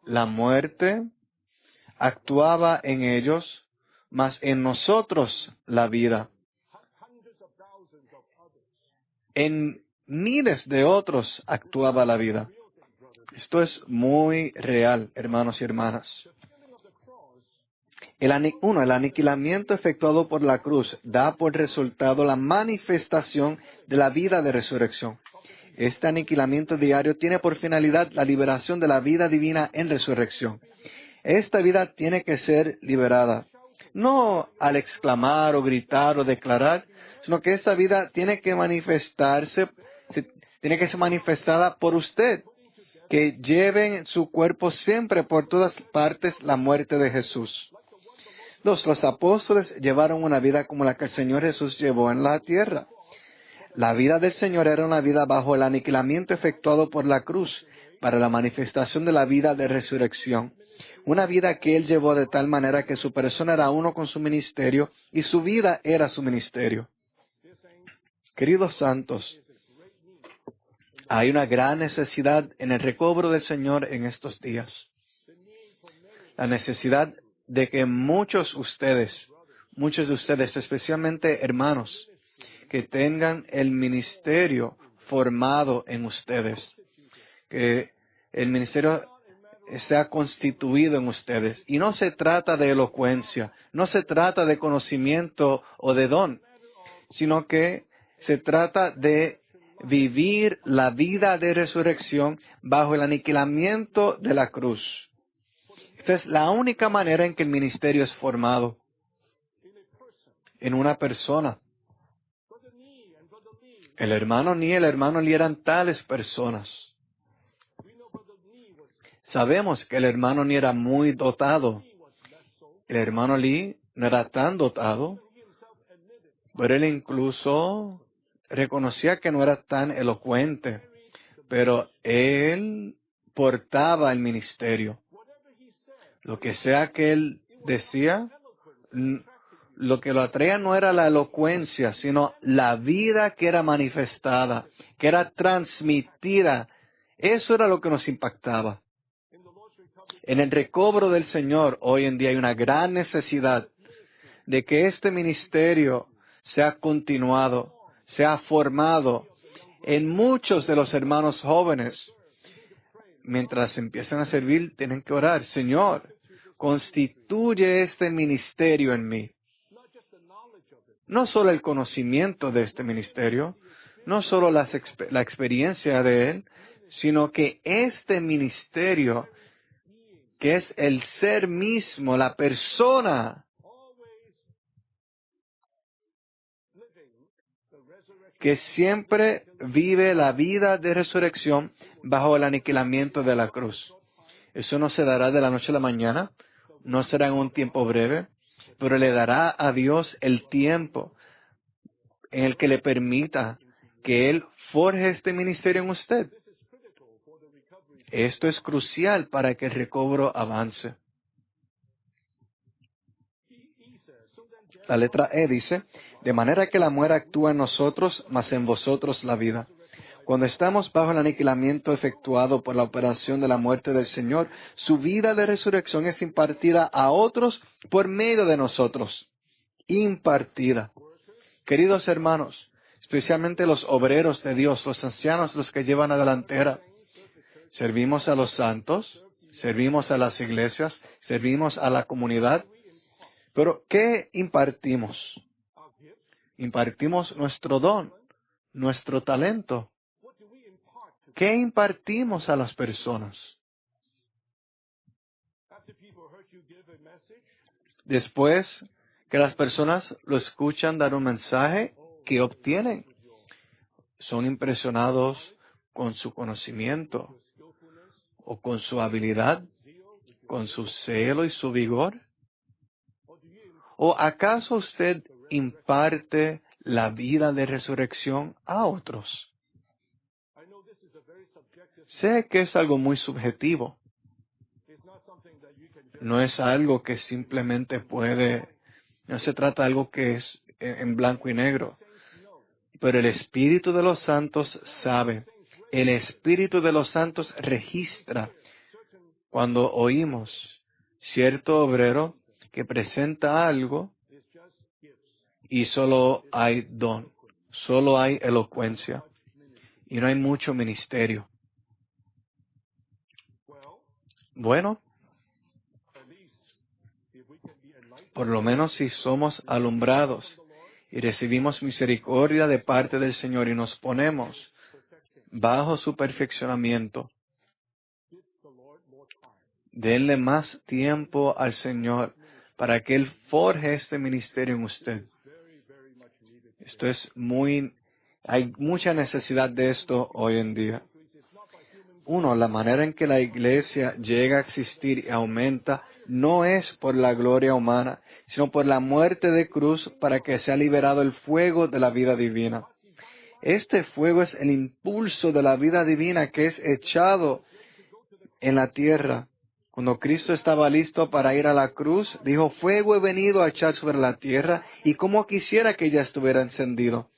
la muerte actuaba en ellos, mas en nosotros la vida. En miles de otros actuaba la vida. Esto es muy real, hermanos y hermanas. El aniquilamiento efectuado por la cruz da por resultado la manifestación de la vida de resurrección. Este aniquilamiento diario tiene por finalidad la liberación de la vida divina en resurrección. Esta vida tiene que ser liberada, no al exclamar o gritar o declarar, sino que esta vida tiene que tiene que ser manifestada por usted, que lleve en su cuerpo siempre por todas partes la muerte de Jesús. Los apóstoles llevaron una vida como la que el Señor Jesús llevó en la tierra. La vida del Señor era una vida bajo el aniquilamiento efectuado por la cruz para la manifestación de la vida de resurrección. Una vida que Él llevó de tal manera que su persona era uno con su ministerio y su vida era su ministerio. Queridos santos, hay una gran necesidad en el recobro del Señor en estos días. La necesidad de que muchos de ustedes, especialmente hermanos, que tengan el ministerio formado en ustedes, que el ministerio sea constituido en ustedes. Y no se trata de elocuencia, no se trata de conocimiento o de don, sino que se trata de vivir la vida de resurrección bajo el aniquilamiento de la cruz. Esta es la única manera en que el ministerio es formado en una persona. El hermano Ni y el hermano Lee eran tales personas. Sabemos que el hermano Ni era muy dotado. El hermano Lee no era tan dotado, pero él incluso reconocía que no era tan elocuente, pero él portaba el ministerio. Lo que sea que él decía, lo que lo atraía no era la elocuencia, sino la vida que era manifestada, que era transmitida. Eso era lo que nos impactaba. En el recobro del Señor, hoy en día hay una gran necesidad de que este ministerio sea continuado, sea formado en muchos de los hermanos jóvenes. Mientras empiezan a servir, tienen que orar: Señor, constituye este ministerio en mí. No solo el conocimiento de este ministerio, no solo la experiencia de él, sino que este ministerio, que es el ser mismo, la persona, que siempre vive la vida de resurrección bajo el aniquilamiento de la cruz. Eso no se dará de la noche a la mañana, no será en un tiempo breve, pero le dará a Dios el tiempo en el que le permita que Él forje este ministerio en usted. Esto es crucial para que el recobro avance. La letra E dice: de manera que la muerte actúa en nosotros, mas en vosotros la vida. Cuando estamos bajo el aniquilamiento efectuado por la operación de la muerte del Señor, su vida de resurrección es impartida a otros por medio de nosotros. Impartida. Queridos hermanos, especialmente los obreros de Dios, los ancianos, los que llevan la delantera, servimos a los santos, servimos a las iglesias, servimos a la comunidad, pero ¿qué impartimos? impartimos nuestro don, nuestro talento. ¿Qué impartimos a las personas? Después que las personas lo escuchan dar un mensaje, ¿qué obtienen? Son impresionados con su conocimiento o con su habilidad, con su celo y su vigor. ¿O acaso usted imparte la vida de resurrección a otros? Sé que es algo muy subjetivo. No es algo que simplemente no se trata de algo que es en blanco y negro. Pero el Espíritu de los Santos sabe. El Espíritu de los Santos registra cuando oímos cierto obrero que presenta algo y solo hay don, solo hay elocuencia y no hay mucho ministerio. Bueno, por lo menos si somos alumbrados y recibimos misericordia de parte del Señor y nos ponemos bajo su perfeccionamiento, denle más tiempo al Señor para que Él forje este ministerio en usted. Hay mucha necesidad de esto hoy en día. Uno, la manera en que la iglesia llega a existir y aumenta no es por la gloria humana, sino por la muerte de cruz para que sea liberado el fuego de la vida divina. Este fuego es el impulso de la vida divina que es echado en la tierra. Cuando Cristo estaba listo para ir a la cruz, dijo, fuego he venido a echar sobre la tierra y como quisiera que ya estuviera encendido.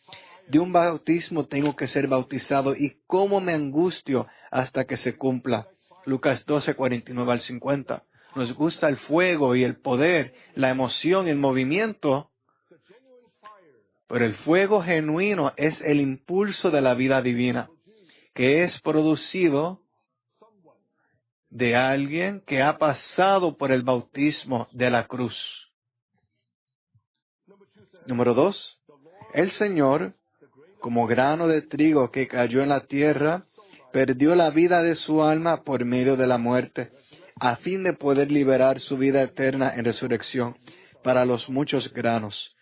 De un bautismo tengo que ser bautizado y cómo me angustio hasta que se cumpla. Lucas 12, 49 al 50. Nos gusta el fuego y el poder, la emoción y el movimiento, pero el fuego genuino es el impulso de la vida divina, que es producido de alguien que ha pasado por el bautismo de la cruz. Número 2. El Señor, como grano de trigo que cayó en la tierra, perdió la vida de su alma por medio de la muerte, a fin de poder liberar su vida eterna en resurrección para los muchos granos.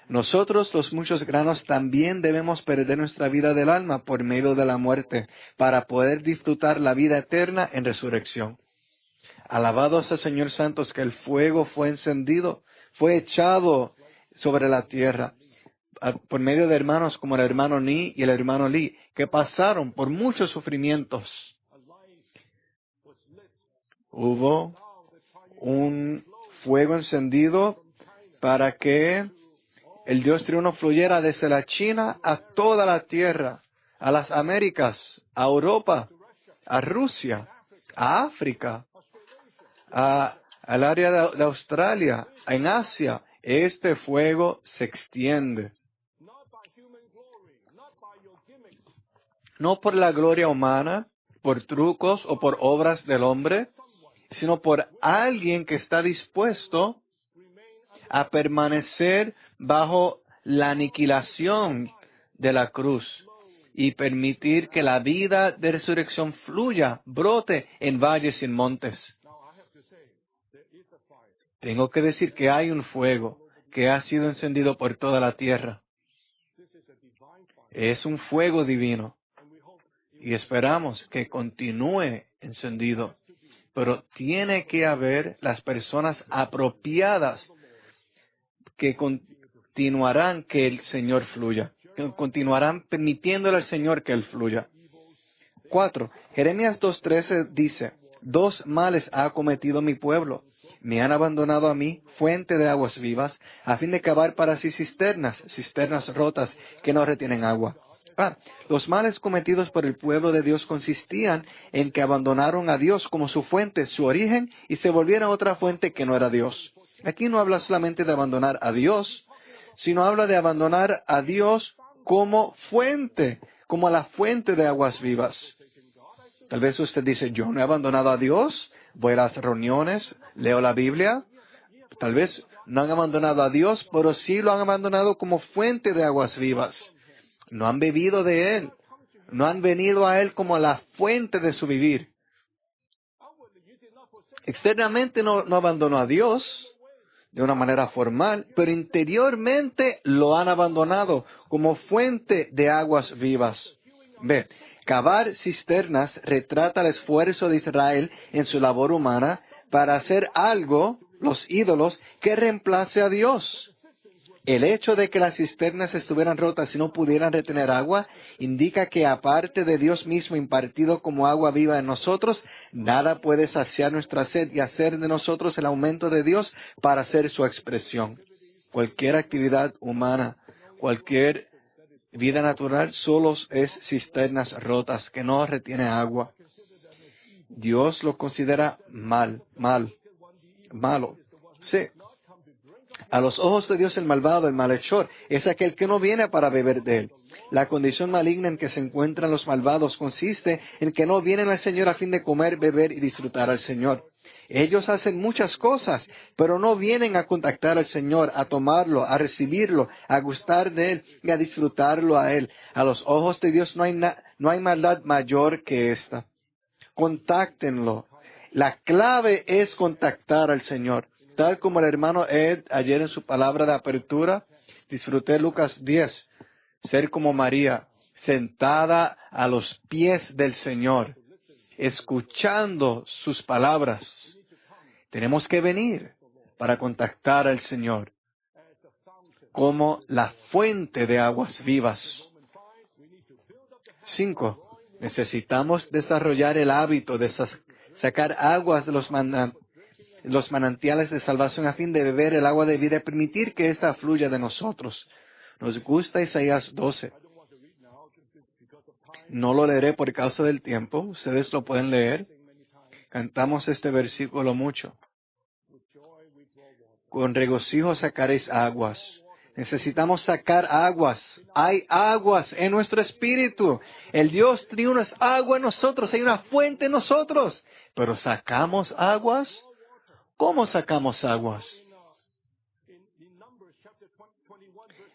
Nosotros, los muchos granos, también debemos perder nuestra vida del alma por medio de la muerte, para poder disfrutar la vida eterna en resurrección. Alabado sea Señor Santos, que el fuego fue encendido, fue echado sobre la tierra, por medio de hermanos como el hermano Ni y el hermano Lee, que pasaron por muchos sufrimientos. Hubo un fuego encendido para que el Dios triuno fluyera desde la China a toda la tierra, a las Américas, a Europa, a Rusia, a África, al área de Australia, en Asia. Este fuego se extiende. No por la gloria humana, por trucos o por obras del hombre, sino por alguien que está dispuesto a permanecer bajo la aniquilación de la cruz y permitir que la vida de resurrección fluya, brote en valles y en montes. Tengo que decir que hay un fuego que ha sido encendido por toda la tierra. Es un fuego divino y esperamos que continúe encendido, pero tiene que haber las personas apropiadas que continuarán que el Señor fluya, que continuarán permitiéndole al Señor que Él fluya. 4. Jeremías 2:13 dice, 2 males ha cometido mi pueblo. Me han abandonado a mí, fuente de aguas vivas, a fin de cavar para sí cisternas rotas que no retienen agua. Los males cometidos por el pueblo de Dios consistían en que abandonaron a Dios como su fuente, su origen, y se volvieron a otra fuente que no era Dios. Aquí no habla solamente de abandonar a Dios, sino habla de abandonar a Dios como fuente, como la fuente de aguas vivas. Tal vez usted dice, yo no he abandonado a Dios, voy a las reuniones, leo la Biblia, Tal vez no han abandonado a Dios, pero sí lo han abandonado como fuente de aguas vivas. No han bebido de Él. No han venido a Él como la fuente de su vivir. Externamente no abandonó a Dios de una manera formal, pero interiormente lo han abandonado como fuente de aguas vivas. Ve, cavar cisternas retrata el esfuerzo de Israel en su labor humana para hacer algo, los ídolos, que reemplace a Dios. El hecho de que las cisternas estuvieran rotas y no pudieran retener agua indica que aparte de Dios mismo impartido como agua viva en nosotros, nada puede saciar nuestra sed y hacer de nosotros el aumento de Dios para hacer su expresión. Cualquier actividad humana, cualquier vida natural solo es cisternas rotas que no retienen agua. Dios lo considera malo. Sí. A los ojos de Dios el malvado, el malhechor, es aquel que no viene para beber de él. La condición maligna en que se encuentran los malvados consiste en que no vienen al Señor a fin de comer, beber y disfrutar al Señor. Ellos hacen muchas cosas, pero no vienen a contactar al Señor, a tomarlo, a recibirlo, a gustar de Él y a disfrutarlo a Él. A los ojos de Dios no hay maldad mayor que esta. Contáctenlo. La clave es contactar al Señor. Tal como el hermano Ed ayer en su palabra de apertura, disfruté Lucas 10, ser como María, sentada a los pies del Señor, escuchando sus palabras. Tenemos que venir para contactar al Señor como la fuente de aguas vivas. 5. Necesitamos desarrollar el hábito de sacar aguas de los manantiales de salvación a fin de beber el agua de vida y permitir que ésta fluya de nosotros. Nos gusta Isaías 12. No lo leeré por causa del tiempo. Ustedes lo pueden leer. Cantamos este versículo mucho. Con regocijo sacaréis aguas. Necesitamos sacar aguas. Hay aguas en nuestro espíritu. El Dios triuno es agua en nosotros. Hay una fuente en nosotros. Pero ¿sacamos aguas? ¿Cómo sacamos aguas?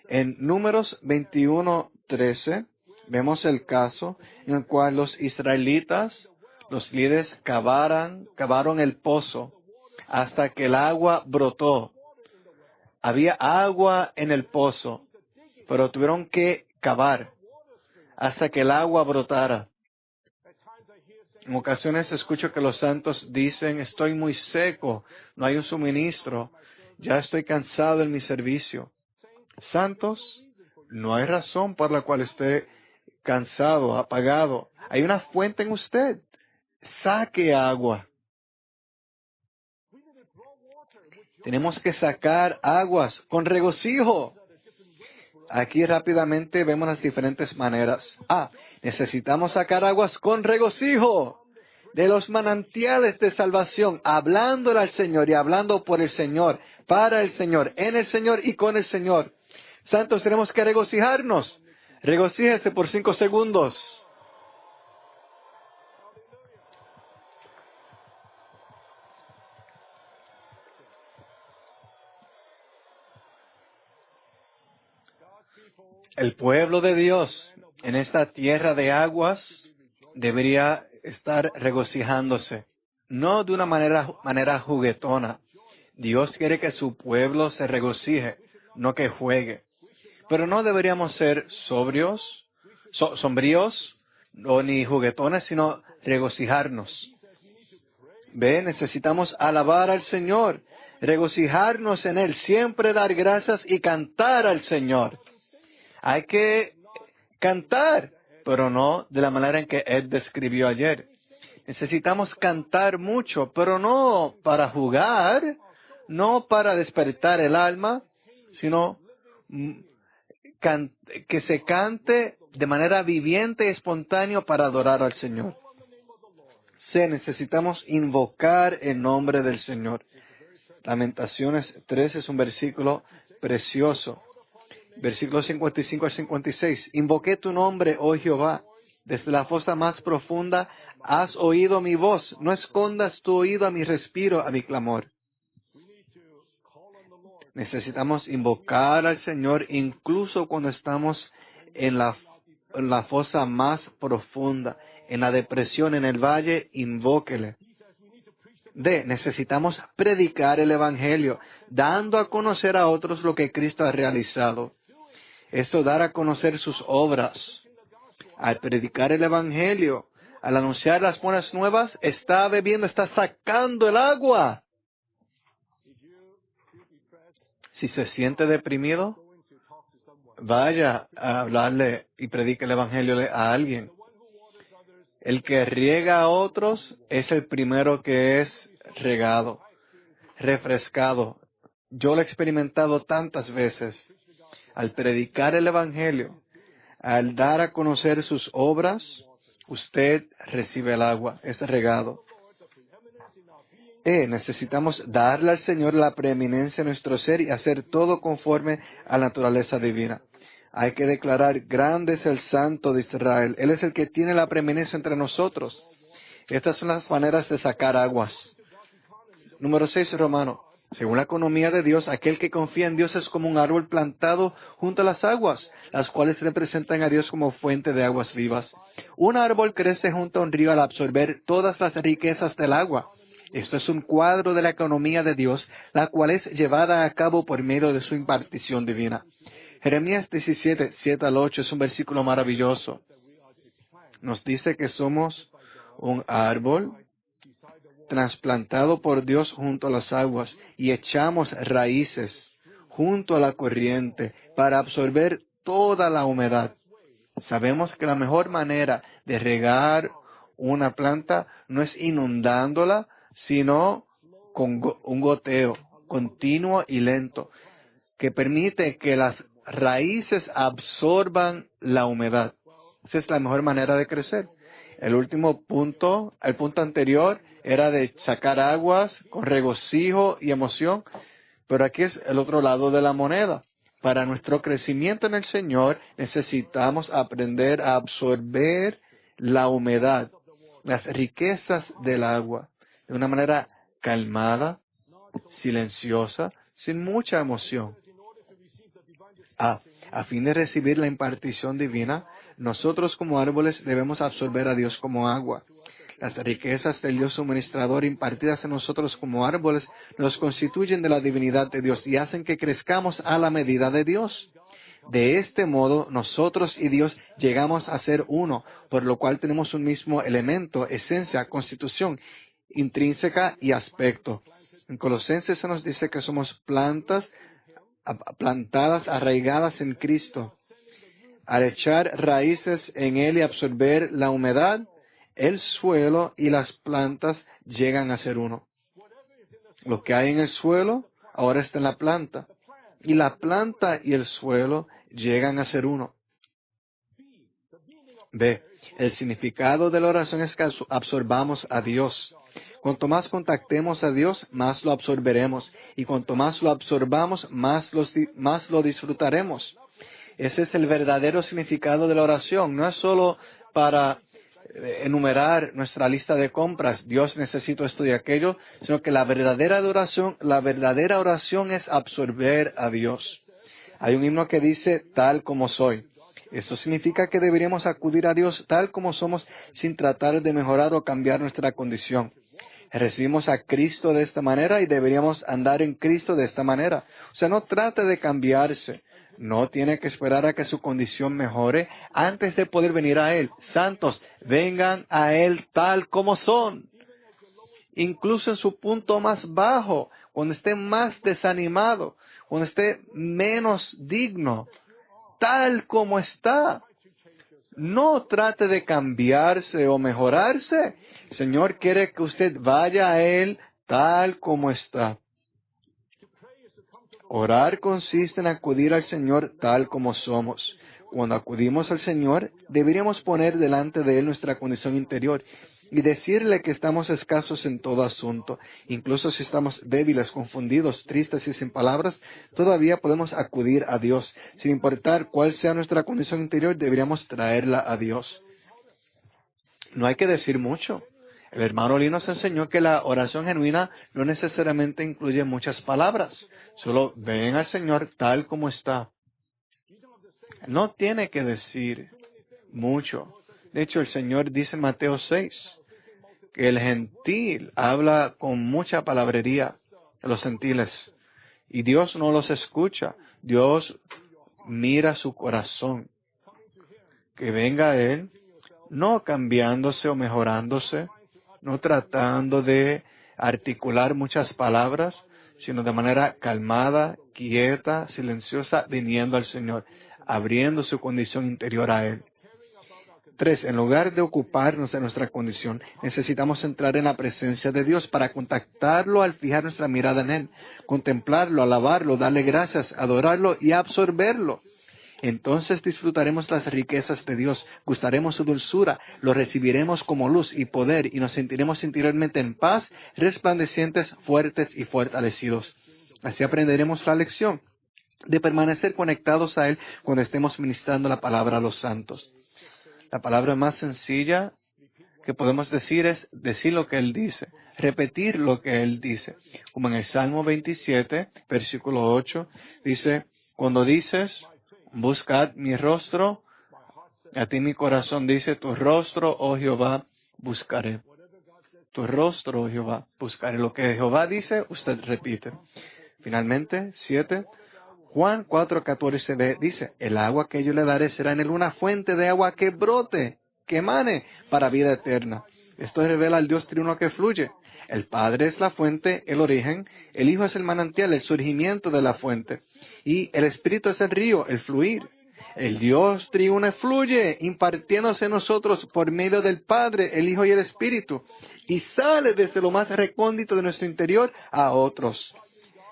En Números 21:13 vemos el caso en el cual los israelitas, los líderes, cavaron el pozo hasta que el agua brotó. Había agua en el pozo, pero tuvieron que cavar hasta que el agua brotara. En ocasiones escucho que los santos dicen, estoy muy seco, no hay un suministro, ya estoy cansado en mi servicio. Santos, no hay razón por la cual esté cansado, apagado. Hay una fuente en usted. Saque agua. Tenemos que sacar aguas con regocijo. Aquí rápidamente vemos las diferentes maneras. Necesitamos sacar aguas con regocijo de los manantiales de salvación, hablándole al Señor y hablando por el Señor, para el Señor, en el Señor y con el Señor. Santos, tenemos que regocijarnos. Regocíjese por 5 segundos. El pueblo de Dios en esta tierra de aguas debería estar regocijándose, no de una manera juguetona. Dios quiere que su pueblo se regocije, no que juegue. Pero no deberíamos ser sombríos, o ni juguetones, sino regocijarnos. Necesitamos alabar al Señor, regocijarnos en Él, siempre dar gracias y cantar al Señor. Hay que cantar, pero no de la manera en que Ed describió ayer. Necesitamos cantar mucho, pero no para jugar, no para despertar el alma, sino que se cante de manera viviente y espontánea para adorar al Señor. Necesitamos invocar el nombre del Señor. Lamentaciones 3 es un versículo precioso. Versículos 55 al 56. Invoqué tu nombre, oh Jehová. Desde la fosa más profunda has oído mi voz. No escondas tu oído a mi respiro, a mi clamor. Necesitamos invocar al Señor incluso cuando estamos en la fosa más profunda, en la depresión, en el valle, invóquele. D. Necesitamos predicar el Evangelio, dando a conocer a otros lo que Cristo ha realizado. Esto, dar a conocer sus obras. Al predicar el Evangelio, al anunciar las buenas nuevas, está bebiendo, está sacando el agua. Si se siente deprimido, vaya a hablarle y predique el Evangelio a alguien. El que riega a otros es el primero que es regado, refrescado. Yo lo he experimentado tantas veces. Al predicar el Evangelio, al dar a conocer sus obras, usted recibe el agua, es regado. Necesitamos darle al Señor la preeminencia en nuestro ser y hacer todo conforme a la naturaleza divina. Hay que declarar, grande es el Santo de Israel. Él es el que tiene la preeminencia entre nosotros. Estas son las maneras de sacar aguas. Número 6, Romano. Según la economía de Dios, aquel que confía en Dios es como un árbol plantado junto a las aguas, las cuales representan a Dios como fuente de aguas vivas. Un árbol crece junto a un río al absorber todas las riquezas del agua. Esto es un cuadro de la economía de Dios, la cual es llevada a cabo por medio de su impartición divina. Jeremías 17, 7 al 8 es un versículo maravilloso. Nos dice que somos un árbol trasplantado por Dios junto a las aguas y echamos raíces junto a la corriente para absorber toda la humedad. Sabemos que la mejor manera de regar una planta no es inundándola, sino con un goteo continuo y lento, que permite que las raíces absorban la humedad. Esa es la mejor manera de crecer. El último punto, el punto anterior, era de sacar aguas con regocijo y emoción, pero aquí es el otro lado de la moneda. Para nuestro crecimiento en el Señor necesitamos aprender a absorber la humedad, las riquezas del agua, de una manera calmada, silenciosa, sin mucha emoción. A fin de recibir la impartición divina, nosotros como árboles debemos absorber a Dios como agua. Las riquezas del Dios suministrador impartidas en nosotros como árboles nos constituyen de la divinidad de Dios y hacen que crezcamos a la medida de Dios. De este modo, nosotros y Dios llegamos a ser uno, por lo cual tenemos un mismo elemento, esencia, constitución intrínseca y aspecto. En Colosenses se nos dice que somos plantadas, arraigadas en Cristo. Al echar raíces en Él y absorber la humedad, el suelo y las plantas llegan a ser uno. Lo que hay en el suelo ahora está en la planta. Y la planta y el suelo llegan a ser uno. B. El significado de la oración es que absorbamos a Dios. Cuanto más contactemos a Dios, más lo absorberemos. Y cuanto más lo absorbamos, más lo disfrutaremos. Ese es el verdadero significado de la oración. No es solo para enumerar nuestra lista de compras, Dios necesito esto y aquello, sino que la verdadera oración es absorber a Dios. Hay un himno que dice, tal como soy. Esto significa que deberíamos acudir a Dios tal como somos sin tratar de mejorar o cambiar nuestra condición. Recibimos a Cristo de esta manera y deberíamos andar en Cristo de esta manera. O sea, no trate de cambiarse. No tiene que esperar a que su condición mejore antes de poder venir a Él. Santos, vengan a Él tal como son. Incluso en su punto más bajo, cuando esté más desanimado, cuando esté menos digno, tal como está. No trate de cambiarse o mejorarse. El Señor quiere que usted vaya a Él tal como está. Orar consiste en acudir al Señor tal como somos. Cuando acudimos al Señor, deberíamos poner delante de Él nuestra condición interior y decirle que estamos escasos en todo asunto. Incluso si estamos débiles, confundidos, tristes y sin palabras, todavía podemos acudir a Dios. Sin importar cuál sea nuestra condición interior, deberíamos traerla a Dios. No hay que decir mucho. El hermano Lee nos enseñó que la oración genuina no necesariamente incluye muchas palabras. Solo ven al Señor tal como está. No tiene que decir mucho. De hecho, el Señor dice en Mateo 6 que el gentil habla con mucha palabrería a los gentiles y Dios no los escucha. Dios mira su corazón. Que venga a Él, no cambiándose o mejorándose, no tratando de articular muchas palabras, sino de manera calmada, quieta, silenciosa, viniendo al Señor, abriendo su condición interior a Él. 3. En lugar de ocuparnos de nuestra condición, necesitamos entrar en la presencia de Dios para contactarlo al fijar nuestra mirada en Él, contemplarlo, alabarlo, darle gracias, adorarlo y absorberlo. Entonces disfrutaremos las riquezas de Dios, gustaremos su dulzura, lo recibiremos como luz y poder y nos sentiremos interiormente en paz, resplandecientes, fuertes y fortalecidos. Así aprenderemos la lección de permanecer conectados a Él cuando estemos ministrando la palabra a los santos. La palabra más sencilla que podemos decir es decir lo que Él dice, repetir lo que Él dice. Como en el Salmo 27, versículo 8, dice, cuando dices, buscad mi rostro, a ti mi corazón dice, tu rostro, oh Jehová, buscaré. Tu rostro, oh Jehová, buscaré. Lo que Jehová dice, usted repite. Finalmente, 7. Juan 4:14b dice, el agua que yo le daré será en él una fuente de agua que brote, que emane para vida eterna. Esto revela al Dios triuno que fluye. El Padre es la fuente, el origen, el Hijo es el manantial, el surgimiento de la fuente, y el Espíritu es el río, el fluir. El Dios triuno fluye, impartiéndose en nosotros por medio del Padre, el Hijo y el Espíritu, y sale desde lo más recóndito de nuestro interior a otros.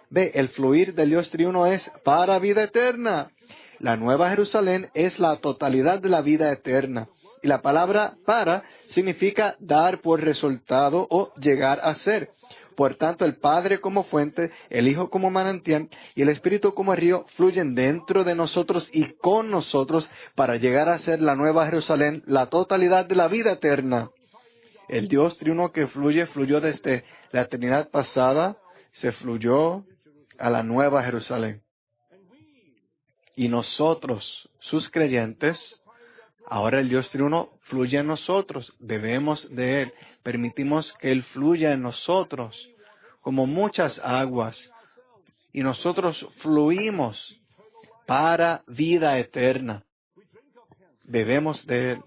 Ve, el fluir del Dios triuno es para vida eterna. La Nueva Jerusalén es la totalidad de la vida eterna. Y la palabra para significa dar por resultado o llegar a ser. Por tanto, el Padre como fuente, el Hijo como manantial y el Espíritu como río fluyen dentro de nosotros y con nosotros para llegar a ser la Nueva Jerusalén, la totalidad de la vida eterna. El Dios triuno que fluyó desde la eternidad pasada, se fluyó a la Nueva Jerusalén. Y nosotros, sus creyentes, ahora el Dios triuno fluye en nosotros, bebemos de Él, permitimos que Él fluya en nosotros como muchas aguas y nosotros fluimos para vida eterna. Bebemos de Él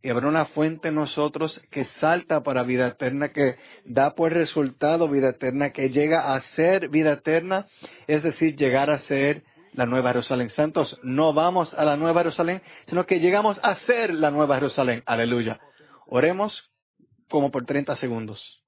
y habrá una fuente en nosotros que salta para vida eterna, que da por resultado vida eterna, que llega a ser vida eterna, es decir, llegar a ser la Nueva Jerusalén. Santos, no vamos a la Nueva Jerusalén, sino que llegamos a ser la Nueva Jerusalén. Aleluya. Oremos como por 30 segundos.